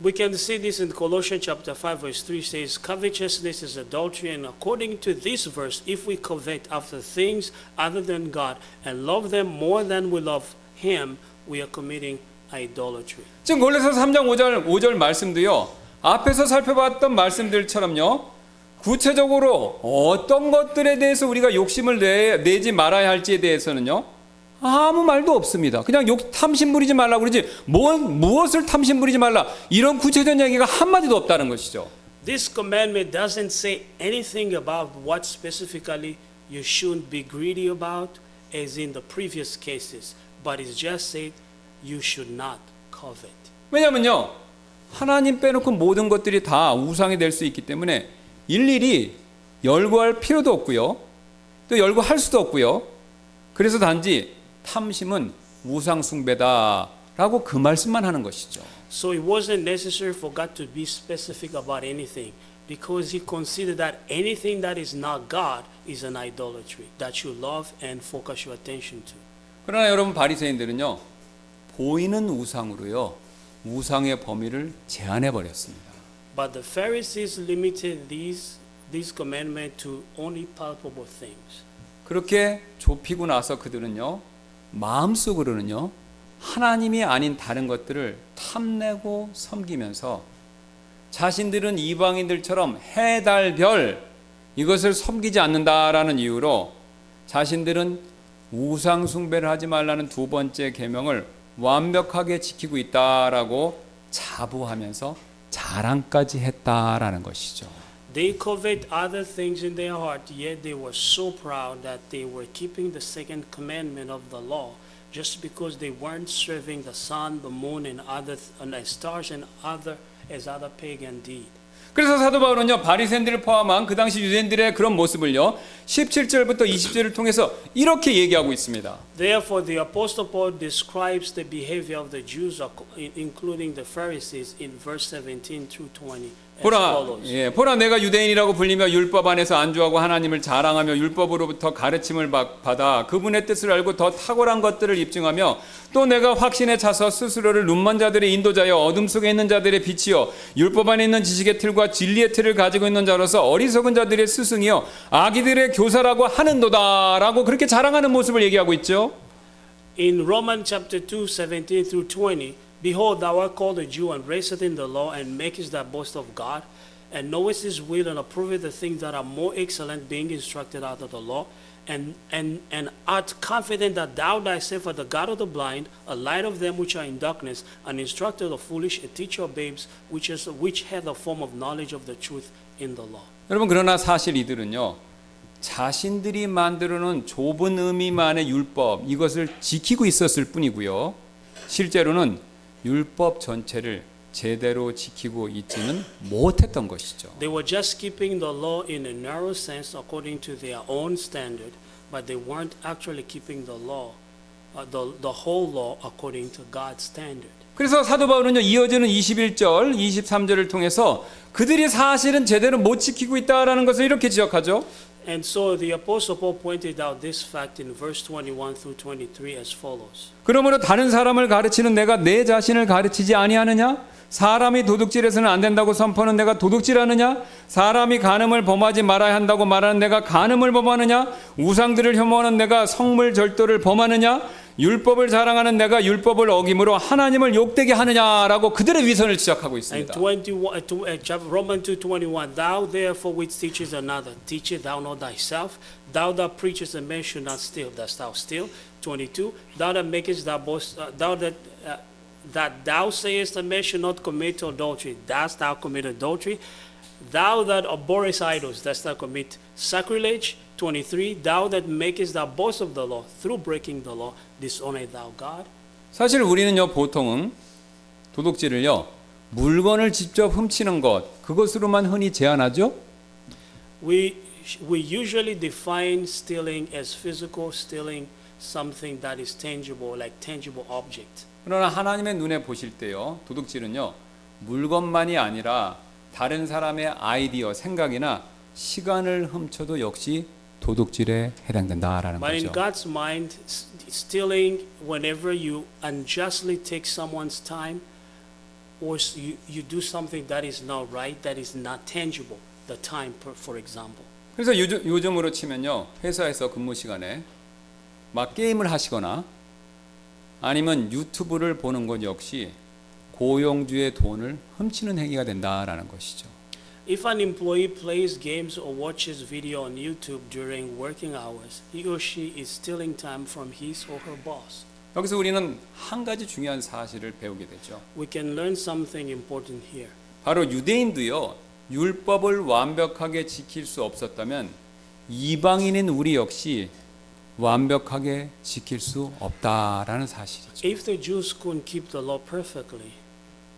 We can see this in Colossians chapter 5 verse 3 says, covetousness is adultery, and according to this verse, if we covet after things other than God and love them more than we love Him, we are committing idolatry. 지금 골로새서 3장 5절 말씀도요, 앞에서 살펴봤던 말씀들처럼요, 구체적으로 어떤 것들에 대해서 우리가 욕심을 내지 말아야 할지에 대해서는요, 아무 말도 없습니다. 그냥 탐심 부리지 말라고 그러지 무엇을 탐심 부리지 말라, 이런 구체적인 얘기가 한마디도 없다는 것이죠. This commandment doesn't say anything about what specifically you shouldn't be greedy about as in the previous cases, but it just said you should not covet. 왜냐면요, 하나님 빼놓고 모든 것들이 다 우상이 될 수 있기 때문에 일일이 열거할 필요도 없고요, 또 열거할 수도 없고요. 그래서 단지 탐심은 우상 숭배다라고 그 말씀만 하는 것이죠. So it wasn't necessary for God to be specific about anything, because He considered that anything that is not God is an idolatry that you love and focus your attention to. 그러나 여러분, 바리새인들은요, 보이는 우상으로요, 우상의 범위를 제한해 버렸습니다. But the Pharisees limited this commandment to only palpable things. 그렇게 좁히고 나서 그들은요, 마음속으로는요, 하나님이 아닌 다른 것들을 탐내고 섬기면서 자신들은 이방인들처럼 해, 달, 별 이것을 섬기지 않는다라는 이유로 자신들은 우상 숭배를 하지 말라는 두 번째 계명을 완벽하게 지키고 있다라고 자부하면서 자랑까지 했다라는 것이죠. They covet other things in their heart, yet they were so proud that they were keeping the second commandment of the law, just because they weren't serving the sun, the moon, and stars and other pagan did. 그래서 사도 바울은요, 바리새인들을 포함한 그 당시 유대인들의 그런 모습을요, 17절부터 20절을 통해서 이렇게 얘기하고 있습니다. Therefore, the Apostle Paul describes the behavior of the Jews, including the Pharisees, in verse 17 through 20. 보라 내가 유대인이라고 불리며 율법 안에서 안주하고 하나님을 자랑하며 율법으로부터 가르침을 받아 그분의 뜻을 알고 더 탁월한 것들을 입증하며 또 내가 확신에 차서 스스로를 눈먼 자들의 인도자여 어둠 속에 있는 자들의 빛이여 율법 안에 있는 지식의 틀과 진리의 틀을 가지고 있는 자로서 어리석은 자들의 스승이여 아기들의 교사라고 하는도다라고 그렇게 자랑하는 모습을 얘기하고 있죠. In Romans chapter 2, 17 through 20, behold, thou art called a Jew, and racest in the law, and makest thy boast of God, and knowest His will, and approvest the things that are more excellent, being instructed out of the law, and art confident that thou thyself art the God of the blind, a light of them which are in darkness, an instructor of the foolish, a teacher of babes, which hath a form of knowledge of the truth in the law. 여러분, 그러나 사실 이들은요, 자신들이 만들어 놓은 좁은 의미만의 율법 이것을 지키고 있었을 뿐이고요. 실제로는 율법 전체를 제대로 지키고 있지는 못했던 것이죠. They were just keeping the law in a narrow sense according to their own standard, but they weren't actually keeping the law, the whole law according to God's standard. 그래서 사도 바울은요, 이어지는 21절, 23절을 통해서 그들이 사실은 제대로 못 지키고 있다라는 것을 이렇게 지적하죠. And so the Apostle Paul pointed out this fact in verse 21 through 23 as follows. 그러므로 다른 사람을 가르치는 내가 내 자신을 가르치지 아니하느냐? 사람이 도둑질해서는 안 된다고 선포하는 내가 도둑질하느냐? 사람이 간음을 범하지 말아야 한다고 말하는 내가 간음을 범하느냐? 우상들을 혐오하는 내가 성물 절도를 범하느냐? 율법을 자랑하는 내가 율법을 어김으로 하나님을 욕되게 하느냐라고 그들의 위선을 지적하고 And 있습니다. Romans 2:21, Thou therefore which teachest another, teachest thou not thyself? Thou that preachest a man should not steal, dost thou steal? 22, Thou that makest thy boast, that thou sayest a man should not commit adultery, dost thou commit adultery? Thou that abhorrest idols, dost thou commit sacrilege? 23, Thou that makest thy boast of the law, through breaking the law, disownest thou God? 사실 우리는요, 보통은 도둑질을요, 물건을 직접 훔치는 것 그것으로만 흔히 제한하죠. We usually define stealing as physical stealing, something that is tangible, like tangible object. 그러나 하나님의 눈에 보실 때요, 도둑질은요, 물건만이 아니라 다른 사람의 아이디어, 생각이나 시간을 훔쳐도 역시 도둑질에 해당된다라는 But in 거죠. God's mind, stealing, whenever you unjustly take someone's time, or you do something that is not right, that is not tangible, the time, for example. 그래서 요즘으로 치면요, 회사에서 근무 시간에 막 게임을 하시거나 아니면 유튜브를 보는 것 역시 고용주의 돈을 훔치는 행위가 된다라는 것이죠. If an employee plays games or watches video on YouTube during working hours, he or she is stealing time from his or her boss. 여기서 우리는 한 가지 중요한 사실을 배우게 되죠. We can learn something important here. 바로 유대인도요, 율법을 완벽하게 지킬 수 없었다면 이방인인 우리 역시 완벽하게 지킬 수 없다라는 사실이죠. If the Jews couldn't keep the law perfectly,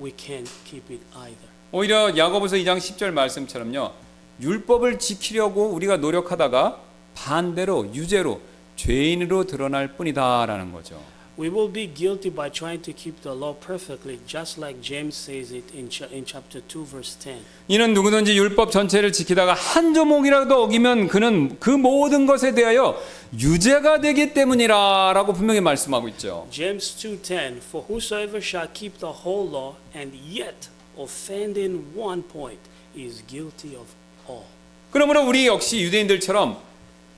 we can't keep it either. 오히려 야고보서 2장 10절 말씀처럼요, 율법을 지키려고 우리가 노력하다가 반대로 유죄로 죄인으로 드러날 뿐이다라는 거죠. We will be guilty by trying to keep the law perfectly, just like James says it in chapter 2, verse 10. 이는 누구든지 율법 전체를 지키다가 한 조목이라도 어기면 그는 그 모든 것에 대하여 유죄가 되기 때문이라라고 분명히 말씀하고 있죠. James 2:10, For whosoever shall keep the whole law and yet offend in one point is guilty of all. 그러므로 우리 역시 유대인들처럼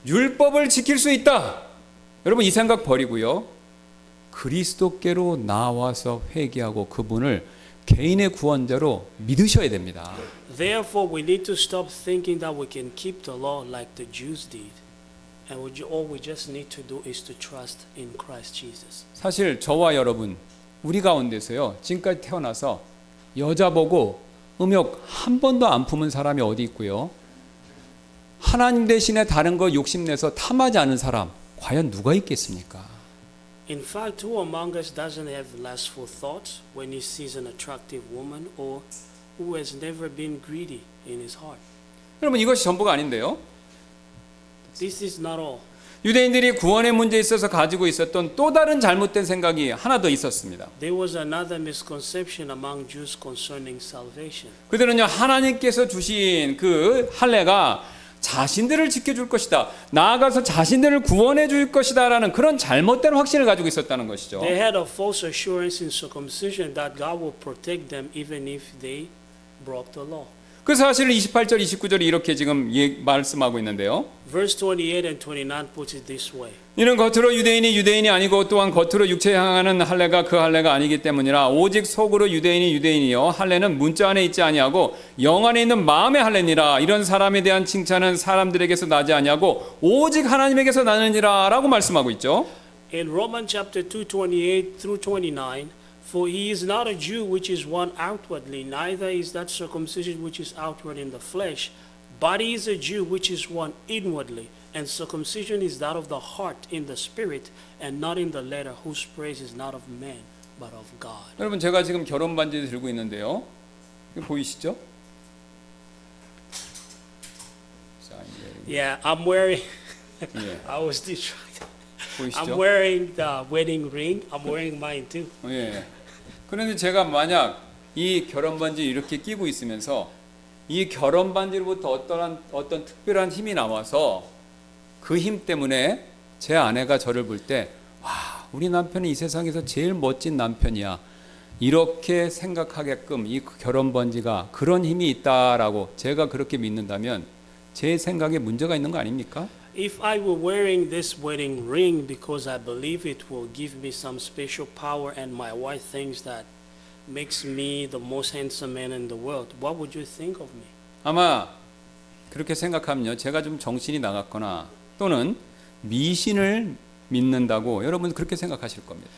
율법을 지킬 수 있다. 여러분 이 생각 버리고요. 그리스도께로 나와서 회개하고 그분을 개인의 구원자로 믿으셔야 됩니다. Therefore, we need to stop thinking that we can keep the law like the Jews did. And all we just need to do is to trust in Christ Jesus. 사실 저와 여러분 우리 가운데서요. 지금까지 태어나서 여자 보고 음욕 한 번도 안 품은 사람이 어디 있고요. 하나님 대신에 다른 거 욕심내서 탐하지 않은 사람 과연 누가 있겠습니까? In fact, who among us doesn't have lustful thoughts when he sees an attractive woman, or who has never been greedy in his heart? 여러분 이것이 전부가 아닌데요. This is not all. 유대인들이 구원의 문제에 있어서 가지고 있었던 또 다른 잘못된 생각이 하나 더 있었습니다. There was another misconception among Jews concerning salvation. 그들은요 하나님께서 주신 그 할례가 자신들을 지켜줄 것이다. 나아가서 자신들을 구원해 줄 것이다라는 그런 잘못된 확신을 가지고 있었다는 것이죠. They had a false assurance in circumcision that God will protect them even if they broke the law. 그 사실을 28절, 29절이 이렇게 지금 말씀하고 있는데요. Verse 28 and 29 puts it this way. 이는 겉으로 유대인이 아니고 또한 겉으로 육체에 향하는 할례가 그 할례가 아니기 때문이라 오직 속으로 유대인이요 할례는 문자 안에 있지 아니하고 영 안에 있는 마음의 할례니라. 이런 사람에 대한 칭찬은 사람들에게서 나지 아니하고 오직 하나님에게서 나느니라라고 말씀하고 있죠. In Romans chapter 2, 28 through 29, For he is not a Jew which is one outwardly, neither is that circumcision which is outward in the flesh, body is a Jew which is one inwardly, and circumcision is that of the heart in the spirit, and not in the letter, whose praise is not of man, but of God. 여러분 제가 지금 결혼 반지 들고 있는데요. 이거 보이시죠? Yeah, I'm wearing. 예, I was distracted. I'm 보이시죠? wearing the wedding ring. I'm wearing mine too. 예. 그런데 제가 만약 이 결혼 반지 이렇게 끼고 있으면서 이 결혼 반지로부터 어떤 특별한 힘이 나와서 그 힘 때문에 제 아내가 저를 볼 때 와, 우리 남편은 이 세상에서 제일 멋진 남편이야. 이렇게 생각하게끔 이 결혼 반지가 그런 힘이 있다라고 제가 그렇게 믿는다면 제 생각에 문제가 있는 거 아닙니까? If I were wearing this wedding ring because I believe it will give me some special power and my wife thinks that makes me the most handsome man in the world, what would you think of me? 아마 그렇게 생각하면요. 제가 좀 정신이 나갔거나 또는 미신을 믿는다고 여러분 그렇게 생각하실 겁니다.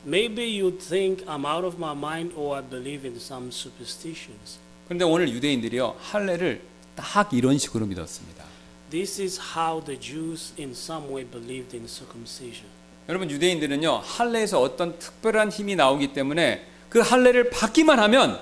Maybe you'd think I'm out of my mind or I believe in some superstitions. 그런데 오늘 유대인들이요. 할례를 딱 이런 식으로 믿었습니다. This is how the Jews in some way believed in circumcision. 여러분 유대인들은요. 할례에서 어떤 특별한 힘이 나오기 때문에 그 할례를 받기만 하면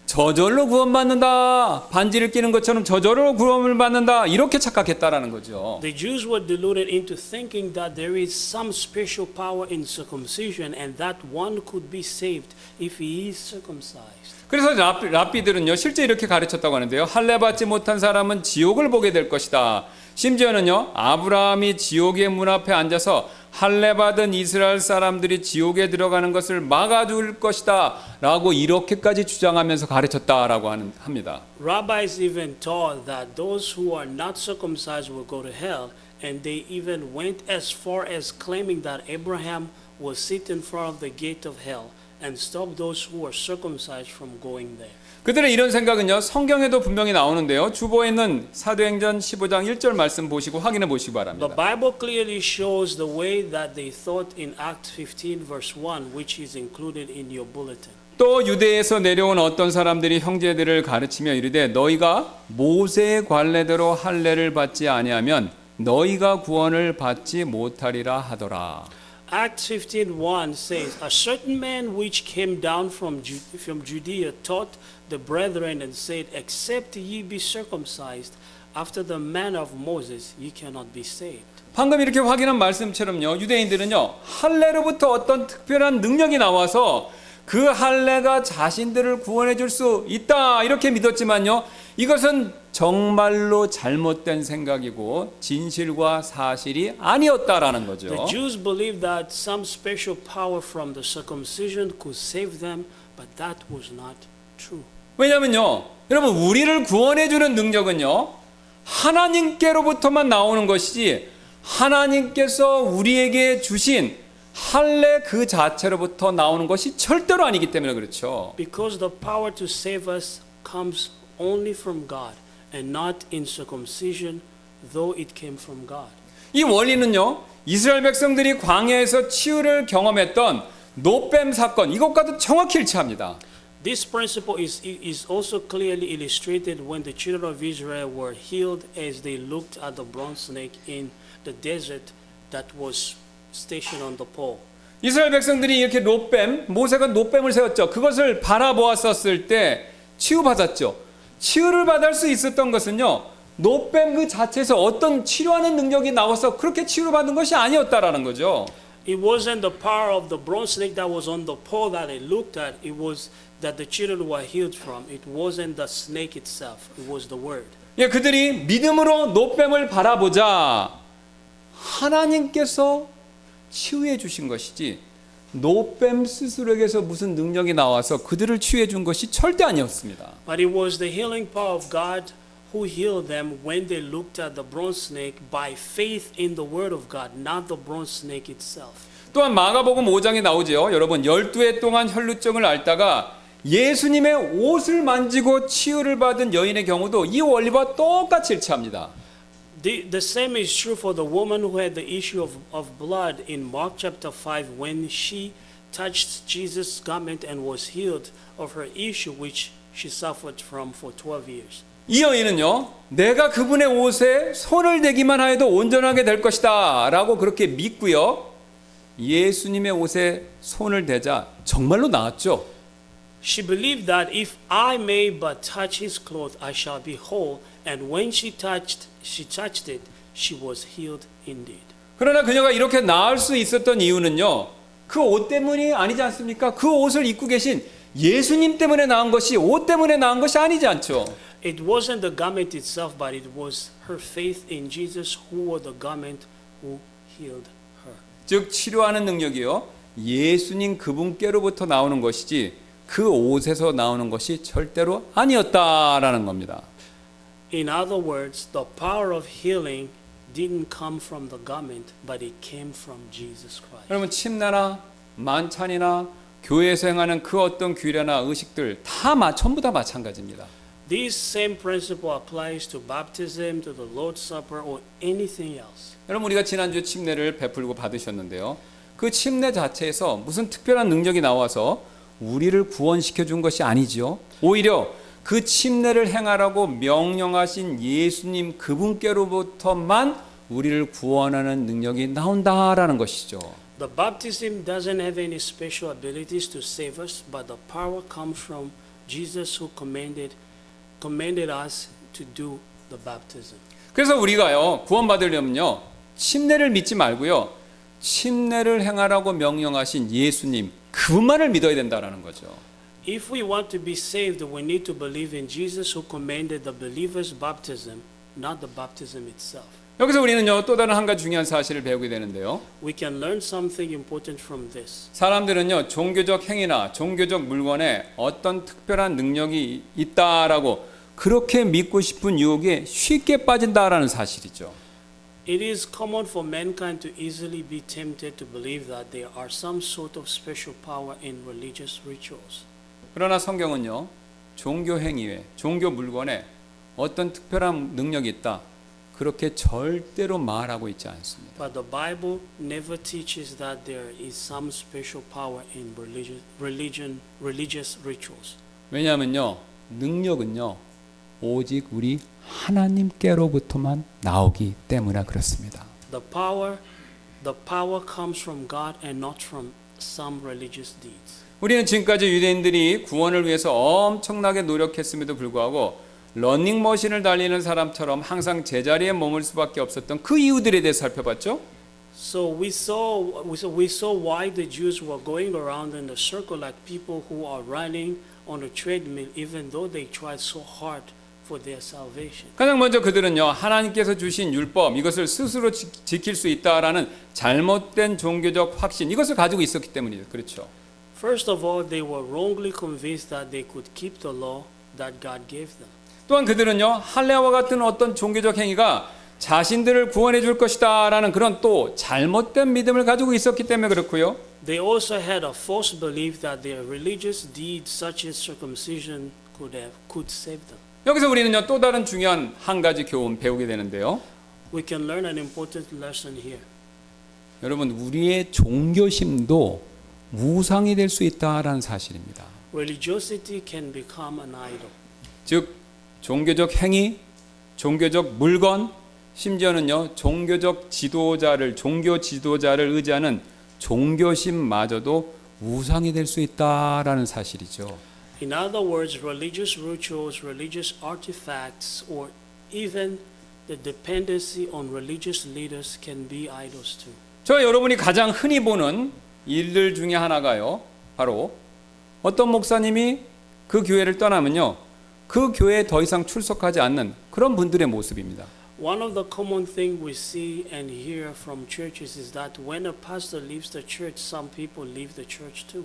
저절로 구원받는다. 반지를 끼는 것처럼 저절로 구원을 받는다. 이렇게 착각했다라는 거죠. The Jews were deluded into thinking that there is some special power in circumcision and that one could be saved if he is circumcised. 그래서 랍비들은요. 실제 이렇게 가르쳤다고 하는데요. 할례 받지 못한 사람은 지옥을 보게 될 것이다. 심지어는요. 아브라함이 지옥의 문 앞에 앉아서 할례 받은 이스라엘 사람들이 지옥에 들어가는 것을 막아줄 것이다 라고 이렇게까지 주장하면서 가르쳤다라고 합니다. Rabbis even taught that those who are not circumcised will go to hell, and they even went as far as claiming that Abraham will sit in front of the gate of hell and stop those who are circumcised from going there. 그들의 이런 생각은요. 성경에도 분명히 나오는데요. 주보에 있는 사도행전 15장 1절 말씀 보시고 확인해 보시기 The 바랍니다. Bible clearly shows the way that they thought in Acts 15 verse 1, which is included in your bulletin. 또 유대에서 내려온 어떤 사람들이 형제들을 가르치며 이르되 너희가 모세의 관례대로 할례를 받지 아니하면 너희가 구원을 받지 못하리라 하더라. Acts 15:1 says, A certain man which came down from Judea taught the brethren and said, Except ye be circumcised after the manner of Moses, ye cannot be saved. 방금 이렇게 확인한 말씀처럼요. 유대인들은요. 할례로부터 어떤 특별한 능력이 나와서 그 할례가 자신들을 구원해 줄 수 있다 이렇게 믿었지만요. 이것은 정말로 잘못된 생각이고 진실과 사실이 아니었다라는 거죠. The Jews believed that some special power from the circumcision could save them, but that was not true. 왜냐면요. 여러분 우리를 구원해 주는 능력은요. 하나님께로부터만 나오는 것이지 하나님께서 우리에게 주신 할례 그 자체로부터 나오는 것이 절대로 아니기 때문에 그렇죠. Because the power to save us comes only from God and not in circumcision, though it came from God. 이 원리는요. 이스라엘 백성들이 광야에서 치유를 경험했던 노뱀 사건 이것과도 정확히 일치합니다. This principle is also clearly illustrated when the children of Israel were healed as they looked at the bronze snake in the desert that was stationed on the pole. 이스라엘 백성들이 이렇게 모세가 노뱀을 세웠죠. 그것을 바라보았었을 때 치유받았죠. 치유를 받을 수 있었던 것은요. 노뱀 그 자체에서 어떤 치료하는 능력이 나와서 그렇게 치유받은 것이 아니었다라는 거죠. It wasn't the power of the bronze snake that was on the pole that they looked at. It was that the children were healed from. It wasn't the snake itself. It was the word. 예, 그들이 믿음으로 노뱀을 바라보자 하나님께서 치유해 주신 것이지 노뱀 스스로에게서 무슨 능력이 나와서 그들을 치유해 준 것이 절대 아니었습니다. But it was the healing power of God who healed them when they looked at the bronze snake by faith in the word of God, not the bronze snake itself. 또한 마가복음 5장에 나오죠. 여러분 12해 동안 혈루증을 앓다가 예수님의 옷을 만지고 치유를 받은 여인의 경우도 이 원리와 똑같이 일치합니다. The same is true for the woman who had the issue of blood in Mark chapter 5 when she touched Jesus' garment and was healed of her issue which she suffered from for 12 years. 이 여인은요, 내가 그분의 옷에 손을 대기만 하여도 온전하게 될 것이다 라고 그렇게 믿고요, 예수님의 옷에 손을 대자 정말로 나았죠. She believed that if I may but touch his cloth, I shall be whole. And when she touched it, she was healed indeed. 그러나 그녀가 이렇게 나을 수 있었던 이유는요, 그 옷 때문이 아니지 않습니까? 그 옷을 입고 계신 예수님 때문에 나은 것이, 옷 때문에 나은 것이 아니지 않죠. It wasn't the garment itself, but it was her faith in Jesus who wore the garment who healed her. 즉 치료하는 능력이요, 예수님 그분께로부터 나오는 것이지 그 옷에서 나오는 것이 절대로 아니었다라는 겁니다. In other words, the power of healing didn't come from the garment, but it came from Jesus Christ. 여러분, 침례나 만찬이나 교회에서 행하는 그 어떤 규례나 의식들 전부 다 마찬가지입니다. This same principle applies to baptism, to the Lord's Supper, or anything else. 여러분, 우리가 지난주에 침례를 베풀고 받으셨는데요, 그 침례 자체에서 무슨 특별한 능력이 나와서 우리를 구원시켜 준 것이 아니죠. 오히려 그 침례를 행하라고 명령하신 예수님 그분께로부터만 우리를 구원하는 능력이 나온다라는 것이죠. The baptism doesn't have any special abilities to save us, but the power comes from Jesus who commanded us to do the baptism. 그래서 우리가요, 구원받으려면요, 침례를 믿지 말고요, 침례를 행하라고 명령하신 예수님 그분만을 믿어야 된다라는 거죠. If we want to be saved, we need to believe in Jesus who commanded the believer's baptism, not the baptism itself. 여기서 우리는요, 또 다른 한 가지 중요한 사실을 배우게 되는데요. We can learn something important from this. 사람들은요, 종교적 행위나 종교적 물건에 어떤 특별한 능력이 있다라고 그렇게 믿고 싶은 유혹에 쉽게 빠진다라는 사실이죠. It is common for mankind to easily be tempted to believe that there are some sort of special power in religious rituals. 그러나 성경은요, 종교 행위에, 종교 물건에 어떤 특별한 능력이 있다, 그렇게 절대로 말하고 있지 않습니다. But the Bible never teaches that there is some special power in religious rituals. 왜냐하면요, 능력은요, 오직 우리 하나님께로부터만 나오기 때문에 그렇습니다. The power comes from God and not from some religious deeds. 우리는 지금까지 유대인들이 구원을 위해서 엄청나게 노력했음에도 불구하고 러닝머신을 달리는 사람처럼 항상 제자리에 머물 수밖에 없었던 그 이유들에 대해 살펴봤죠. So we saw why the Jews were going around in a circle like people who are running on a treadmill, even though they tried so hard for their salvation. 가장 먼저 그들은요, 하나님께서 주신 율법, 이것을 스스로 지킬 수 있다라는 잘못된 종교적 확신, 이것을 가지고 있었기 때문이죠. 그렇죠. First of all, they were wrongly convinced that they could keep the law that God gave them. 또한 그들은요, 할례와 같은 어떤 종교적 행위가 자신들을 구원해 줄 것이다라는 그런 또 잘못된 믿음을 가지고 있었기 때문에 그렇고요. They also had a false belief that their religious deeds, such as circumcision, could save them. 여기서 우리는요, 또 다른 중요한 한 가지 교훈 배우게 되는데요. We can learn an important lesson here. 여러분, 우리의 종교심도 우상이 될 수 있다라는 사실입니다. Religiosity can become an idol. 즉 종교적 행위, 종교적 물건, 심지어는요, 종교 지도자를 의지하는 종교심마저도 우상이 될 수 있다라는 사실이죠. In other words, religious rituals, religious artifacts, or even the dependency on religious leaders can be idols too. 저 여러분이 가장 흔히 보는 일들 중에 하나가요, 바로 어떤 목사님이 그 교회를 떠나면요, 그 교회에 더 이상 출석하지 않는 그런 분들의 모습입니다. One of the common things we see and hear from churches is that when a pastor leaves the church, some people leave the church too.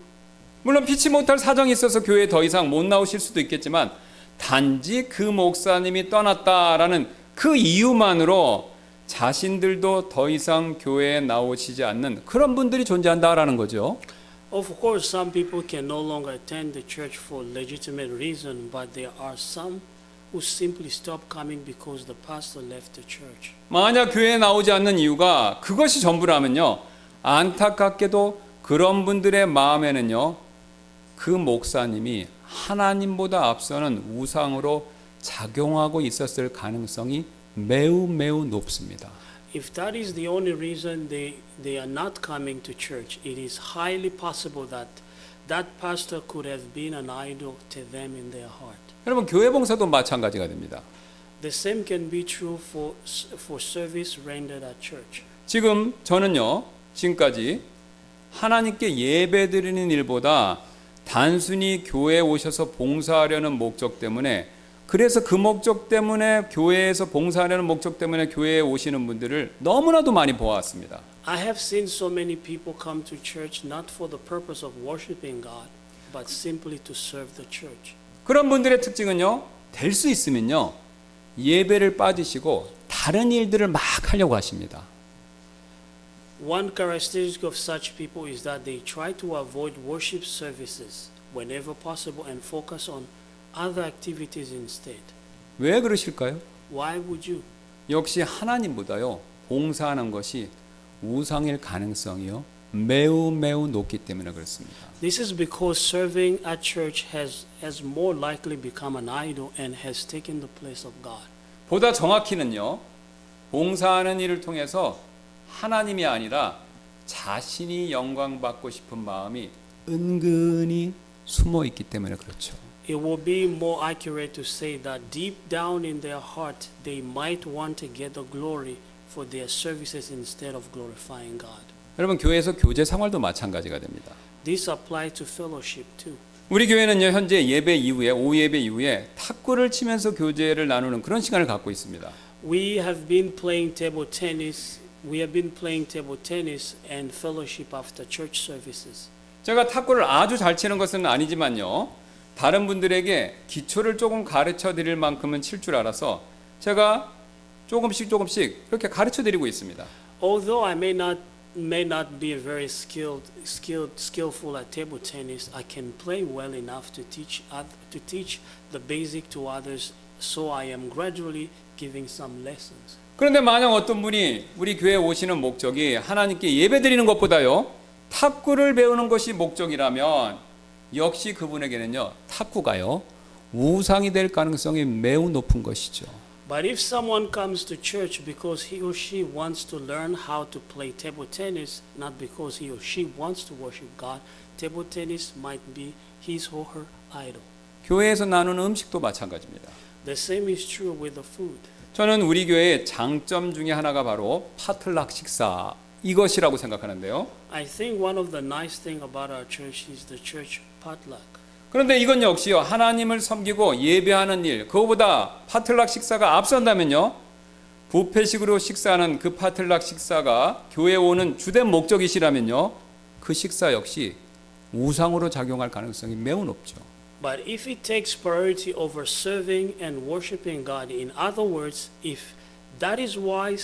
물론 피치 못할 사정이 있어서 교회에 더 이상 못 나오실 수도 있겠지만 단지 그 목사님이 떠났다라는 그 이유만으로 자신들도 더 이상 교회에 나오시지 않는 그런 분들이 존재한다라는 거죠. Of course, some people can no longer attend the church for legitimate reason, but there are some who simply stop coming because the pastor left the church. 만약 교회에 나오지 않는 이유가 그것이 전부라면요, 안타깝게도 그런 분들의 마음에는요, 그 목사님이 하나님보다 앞서는 우상으로 작용하고 있었을 가능성이 매우 매우 높습니다. If that is the only reason they are not coming to church, it is highly possible that that pastor could have been an idol to them in their heart. 여러분 교회 봉사도 마찬가지가 됩니다. The same can be true for service rendered at church. 지금 저는요, 지금까지 하나님께 예배드리는 일보다 단순히 교회에 오셔서 봉사하려는 목적 때문에, 그래서 그 목적 때문에 교회에서 봉사하려는 목적 때문에 교회에 오시는 분들을 너무나도 많이 보았습니다. I have seen so many people come to church not for the purpose of worshiping God, but simply to serve the church. 그런 분들의 특징은요, 될 수 있으면요, 예배를 빠지시고 다른 일들을 막 하려고 하십니다. One characteristic of such people is that they try to avoid worship services whenever possible and focus on other activities instead. 왜 그러실까요? Why would you? 역시 하나님보다요, 봉사하는 것이 우상일 가능성이요, 매우 매우 높기 때문에 그렇습니다. This is because serving at church has more likely become an idol and has taken the place of God. 보다 정확히는요, 봉사하는 일을 통해서 하나님이 아니라 자신이 영광받고 싶은 마음이 은근히 숨어 있기 때문에 그렇죠. It will be more accurate to say that deep down in their heart they might want to get the glory for their services instead of glorifying God. 여러분 교회에서 교제 생활도 마찬가지가 됩니다. This applies to fellowship too. 우리 교회는요, 현재 예배 이후에, 오후 예배 이후에 탁구를 치면서 교제를 나누는 그런 시간을 갖고 있습니다. We have been playing table tennis. We have been playing table tennis and fellowship after church services. 제가 탁구를 아주 잘 치는 것은 아니지만요, 다른 분들에게 기초를 조금 가르쳐 드릴 만큼은 칠 줄 알아서 제가 조금씩 그렇게 가르쳐 드리고 있습니다. Although I may not be very skillful at table tennis, I can play well enough to teach the basic to others. So I am gradually giving some lessons. 그런데 만약 어떤 분이 우리 교회에 오시는 목적이 하나님께 예배드리는 것보다요, 탁구를 배우는 것이 목적이라면 역시 그분에게는요, 탁구가요, 우상이 될 가능성이 매우 높은 것이죠. But if someone comes to church because he or she wants to learn how to play table tennis, not because he or she wants to worship God, table tennis might be his or her idol. 교회에서 나누는 음식도 마찬가지입니다. The same is true with the food. 저는 우리 교회의 장점 중에 하나가 바로 파틀락 식사 이것이라고 생각하는데요. I think one of the nice thing about our church is the church potluck. 그런데 이건 역시요, 하나님을 섬기고 예배하는 일, 그거보다 파틀락 식사가 앞선다면요, 뷔페식으로 식사하는 그 파틀락 식사가 교회에 오는 주된 목적이시라면요, 그 식사 역시 우상으로 작용할 가능성이 매우 높죠. But if it takes priority over serving and worshiping God, in other words, if that is why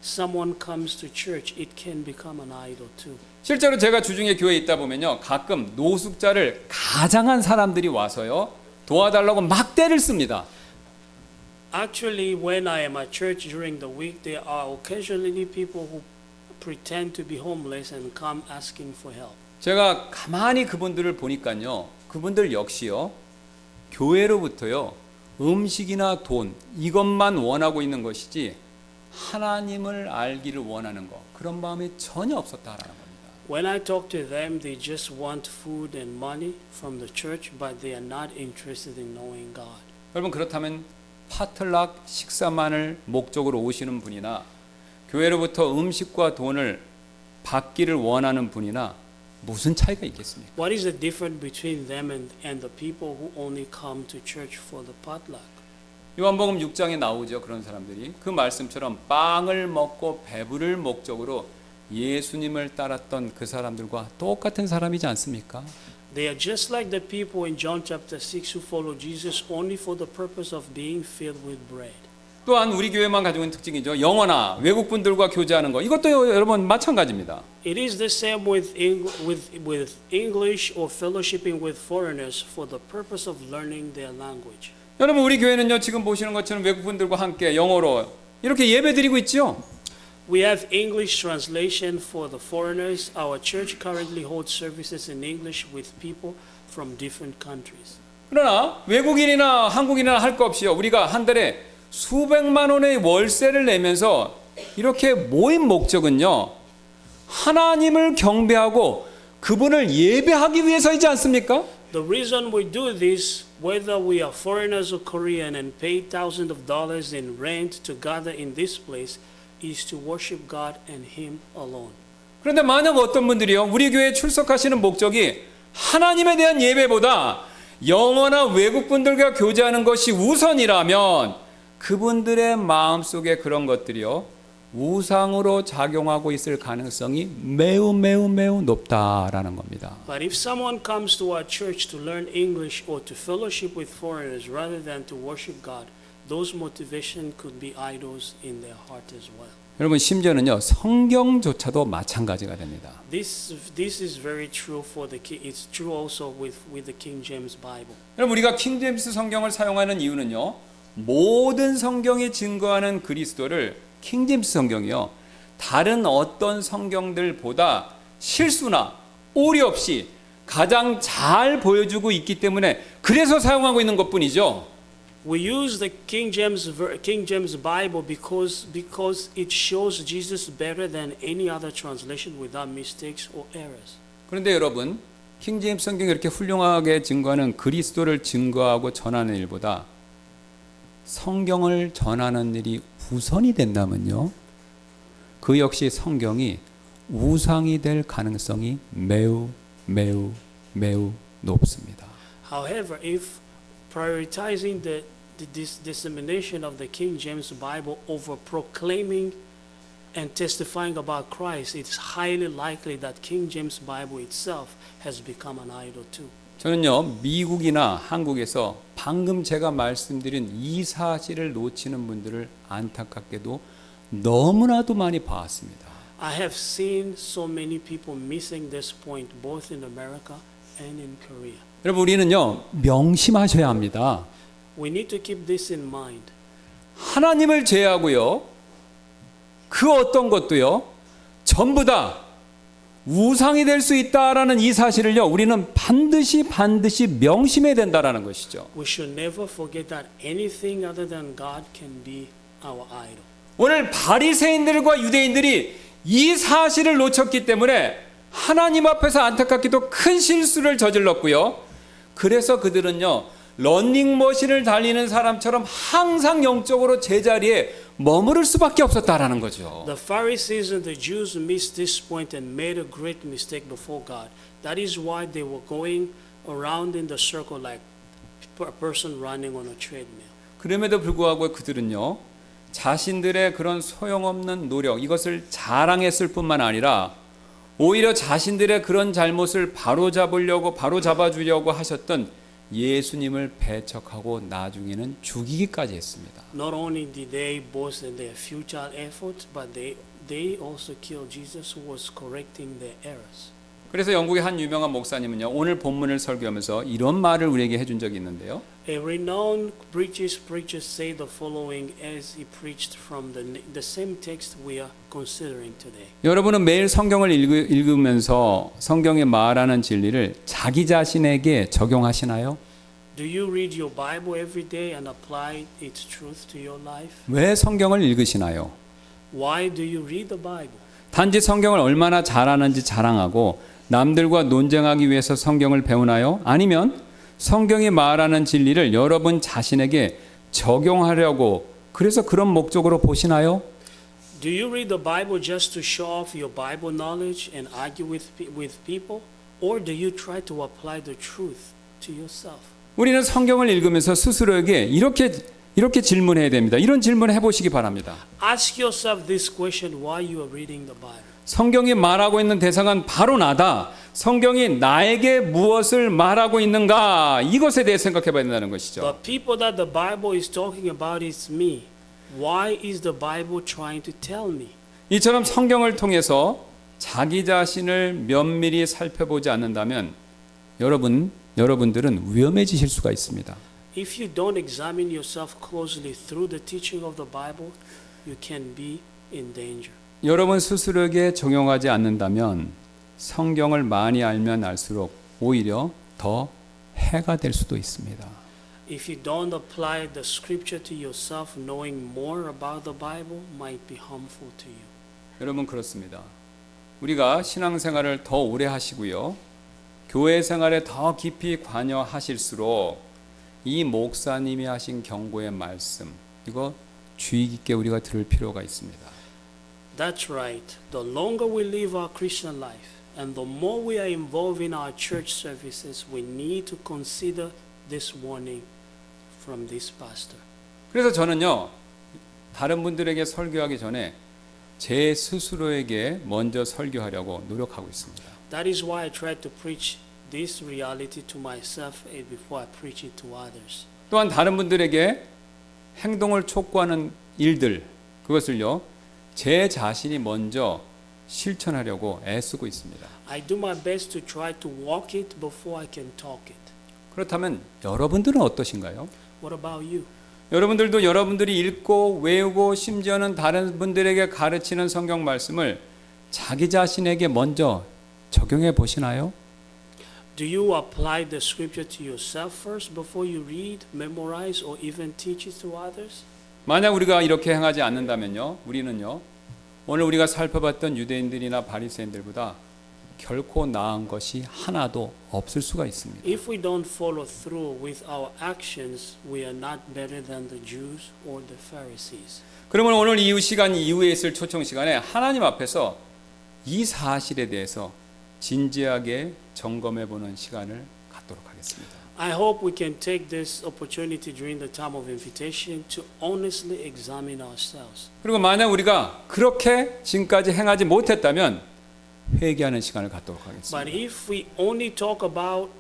someone comes to church, it can become an idol too. 실제로 제가 주중에 교회에 있다 보면요, 가끔 노숙자를 가장한 사람들이 와서요, 도와달라고 막 떼를 씁니다. Actually, when I am at church during the week, there are occasionally people who pretend to be homeless and come asking for help. 제가 가만히 그분들을 보니까요, 그분들 역시요, 교회로부터요, 음식이나 돈 이것만 원하고 있는 것이지 하나님을 알기를 원하는 것, 그런 마음이 전혀 없었다라는 겁니다. When I talk to them, they just want food and money from the church, but they are not interested in knowing God. 여러분 그렇다면 파틀락 식사만을 목적으로 오시는 분이나 교회로부터 음식과 돈을 받기를 원하는 분이나 무슨 차이가 있겠습니까? What is the difference between them and the people who only come to church for the potluck? 요한복음 6장에 나오죠. 그런 사람들이 그 말씀처럼 빵을 먹고 배부를 목적으로 예수님을 따랐던 그 사람들과 똑같은 사람이지 않습니까? They are just like the people in John chapter 6 who follow Jesus only for the purpose of being filled with bread. 또한 우리 교회만 가지고 있는 특징이죠. 영어나 외국 분들과 교제하는 거. 이것도 여러분 마찬가지입니다. It is the same with English or fellowshipping with foreigners for the purpose of learning their language. 여러분 우리 교회는요, 지금 보시는 것처럼 외국 분들과 함께 영어로 이렇게 예배드리고 있죠. We have English translation for the foreigners. Our church currently holds services in English with people from different countries. 그러나 외국인이나 한국인이나 할 거 없이요. 우리가 한 달에 수백만 원의 월세를 내면서 이렇게 모인 목적은요. 하나님을 경배하고 그분을 예배하기 위해서이지 않습니까? The reason we do this, whether we are foreigners or Korean and pay thousands of dollars in rent to gather in this place, is to worship God and Him alone. 그런데 만약 어떤 분들이요. 우리 교회에 출석하시는 목적이 하나님에 대한 예배보다 영어나 외국분들과 교제하는 것이 우선이라면 그분들의 마음속에 그런 것들이요. 우상으로 작용하고 있을 가능성이 매우 높다라는 겁니다. But if someone comes to our church to learn English or to fellowship with foreigners rather than to worship God, those motivations could be idols in their heart as well. 여러분 심지어는요. 성경조차도 마찬가지가 됩니다. This is very true for the it's true also with the King James Bible. 여러분 우리가 킹제임스 성경을 사용하는 이유는요. 모든 성경이 증거하는 그리스도를 킹제임스 성경이요. 다른 어떤 성경들보다 실수나 오류 없이 가장 잘 보여주고 있기 때문에 그래서 사용하고 있는 것뿐이죠. We use the King James Bible because it shows Jesus better than any other translation without mistakes or errors. 그런데 여러분 킹제임스 성경이 이렇게 훌륭하게 증거하는 그리스도를 증거하고 전하는 일보다 성경을 전하는 일이 우선이 된다면요. 그 역시 성경이 우상이 될 가능성이 매우 높습니다. However, if prioritizing the dissemination of the King James Bible over proclaiming and testifying about Christ, it's highly likely that King James Bible itself has become an idol too. 저는요 미국이나 한국에서 방금 제가 말씀드린 이 사실을 놓치는 분들을 안타깝게도 너무나도 많이 봤습니다. I have seen so many people missing this point both in America and in Korea. 여러분 우리는요 명심하셔야 합니다. We need to keep this in mind. 하나님을 제외하고요 그 어떤 것도요 전부 다 우상이 될 수 있다라는 이 사실을요 우리는 반드시 명심해야 된다라는 것이죠. We should never forget that anything other than God can be our idol. 오늘 바리새인들과 유대인들이 이 사실을 놓쳤기 때문에 하나님 앞에서 안타깝게도 큰 실수를 저질렀고요. 그래서 그들은요 러닝머신을 달리는 사람처럼 항상 영적으로 제자리에 머무를 수밖에 없었다라는 거죠. The Pharisees and the Jews missed this point and made a great mistake before God. That is why they were going around in the circle like a person running on a treadmill. 그럼에도 불구하고 그들은요 자신들의 그런 소용없는 노력 이것을 자랑했을 뿐만 아니라 오히려 자신들의 그런 잘못을 바로잡아주려고 하셨던 예수님을 배척하고 나중에는 죽이기까지 했습니다. Not only did they boast in their futile efforts, but they also killed Jesus who was correcting their errors. 그래서 영국의 한 유명한 목사님은요 오늘 본문을 설교하면서 이런 말을 우리에게 해준 적이 있는데요. A renowned British preacher said the following as he preached from the same text we are considering today. 여러분은 매일 성경을 읽으면서 성경에 말하는 진리를 자기 자신에게 적용하시나요? Do you read your Bible every day and apply its truth to your life? 왜 성경을 읽으시나요? Why do you read the Bible? 단지 성경을 얼마나 잘하는지 자랑하고 남들과 논쟁하기 위해서 성경을 배우나요? 아니면 성경이 말하는 진리를 여러분 자신에게 적용하려고 그래서 그런 목적으로 보시나요? Do you read the Bible just to show off your Bible knowledge and argue with people? Or do you try to apply the truth to yourself? 우리는 성경을 읽으면서 스스로에게 이렇게 질문해야 됩니다. 이런 질문을 해보시기 바랍니다. Ask yourself this question while you are reading the Bible. 성경이 말하고 있는 대상은 바로 나다. 성경이 나에게 무엇을 말하고 있는가? 이것에 대해 생각해 봐야 된다는 것이죠. The people that the Bible is talking about is me. Why is the Bible trying to tell me? 이처럼 성경을 통해서 자기 자신을 면밀히 살펴보지 않는다면 여러분들은 위험해지실 수가 있습니다. If you don't examine yourself closely through the teaching of the Bible, you can be in danger. 여러분 스스로에게 적용하지 않는다면 성경을 많이 알면 알수록 오히려 더 해가 될 수도 있습니다. If you don't apply the scripture to yourself, knowing more about the Bible might be harmful to you. 여러분 그렇습니다. 우리가 신앙생활을 더 오래 하시고요. 교회 생활에 더 깊이 관여하실수록 이 목사님이 하신 경고의 말씀 이거 주의 깊게 우리가 들을 필요가 있습니다. That's right. The longer we live our Christian life and the more we are involved in our church services, we need to consider this warning from this pastor. 그래서 저는요. 다른 분들에게 설교하기 전에 제 스스로에게 먼저 설교하려고 노력하고 있습니다. That is why I try to preach this reality to myself before I preach it to others. 또한 다른 분들에게 행동을 촉구하는 일들 그것을요. 제 자신이 먼저 실천하려고 애쓰고 있습니다. I do my best to try to walk it before I can talk it. 그렇다면 여러분들은 어떠신가요? What about you? 여러분들도 여러분들이 읽고 외우고 심지어는 다른 분들에게 가르치는 성경 말씀을 자기 자신에게 먼저 적용해 보시나요? Do you apply the scripture to yourself first before you read, memorize, or even teach it to others? 만약 우리가 이렇게 행하지 않는다면요. 우리는요. 오늘 우리가 살펴봤던 유대인들이나 바리새인들보다 결코 나은 것이 하나도 없을 수가 있습니다. If we don't follow through with our actions, we are not better than the Jews or the Pharisees. 그러면 오늘 이 시간 이후에 있을 초청 시간에 하나님 앞에서 이 사실에 대해서 진지하게 점검해 보는 시간을 갖도록 하겠습니다. I hope we can take this opportunity during the time of invitation to honestly examine ourselves. 그리고 만약 우리가 그렇게 지금까지 행하지 못했다면 회개하는 시간을 갖도록 하겠습니다. But if we only talk about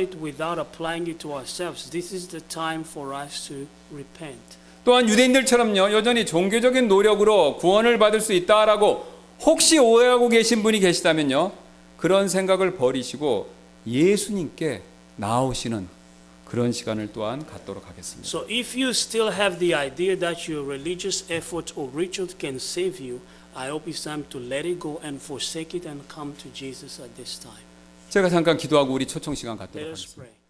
it without applying it to ourselves, this is the time for us to repent. 또한 유대인들처럼요. 여전히 종교적인 노력으로 구원을 받을 수 있다라고 혹시 오해하고 계신 분이 계시다면요. 그런 생각을 버리시고 예수님께 나오시는 그런 시간을 또한 갖도록 하겠습니다. So if you still have the idea that your religious efforts or rituals can save you, I hope it's time to let it go and forsake it and come to Jesus at this time. 제가 잠깐 기도하고 우리 초청 시간 Let 갖도록 us 하겠습니다. pray.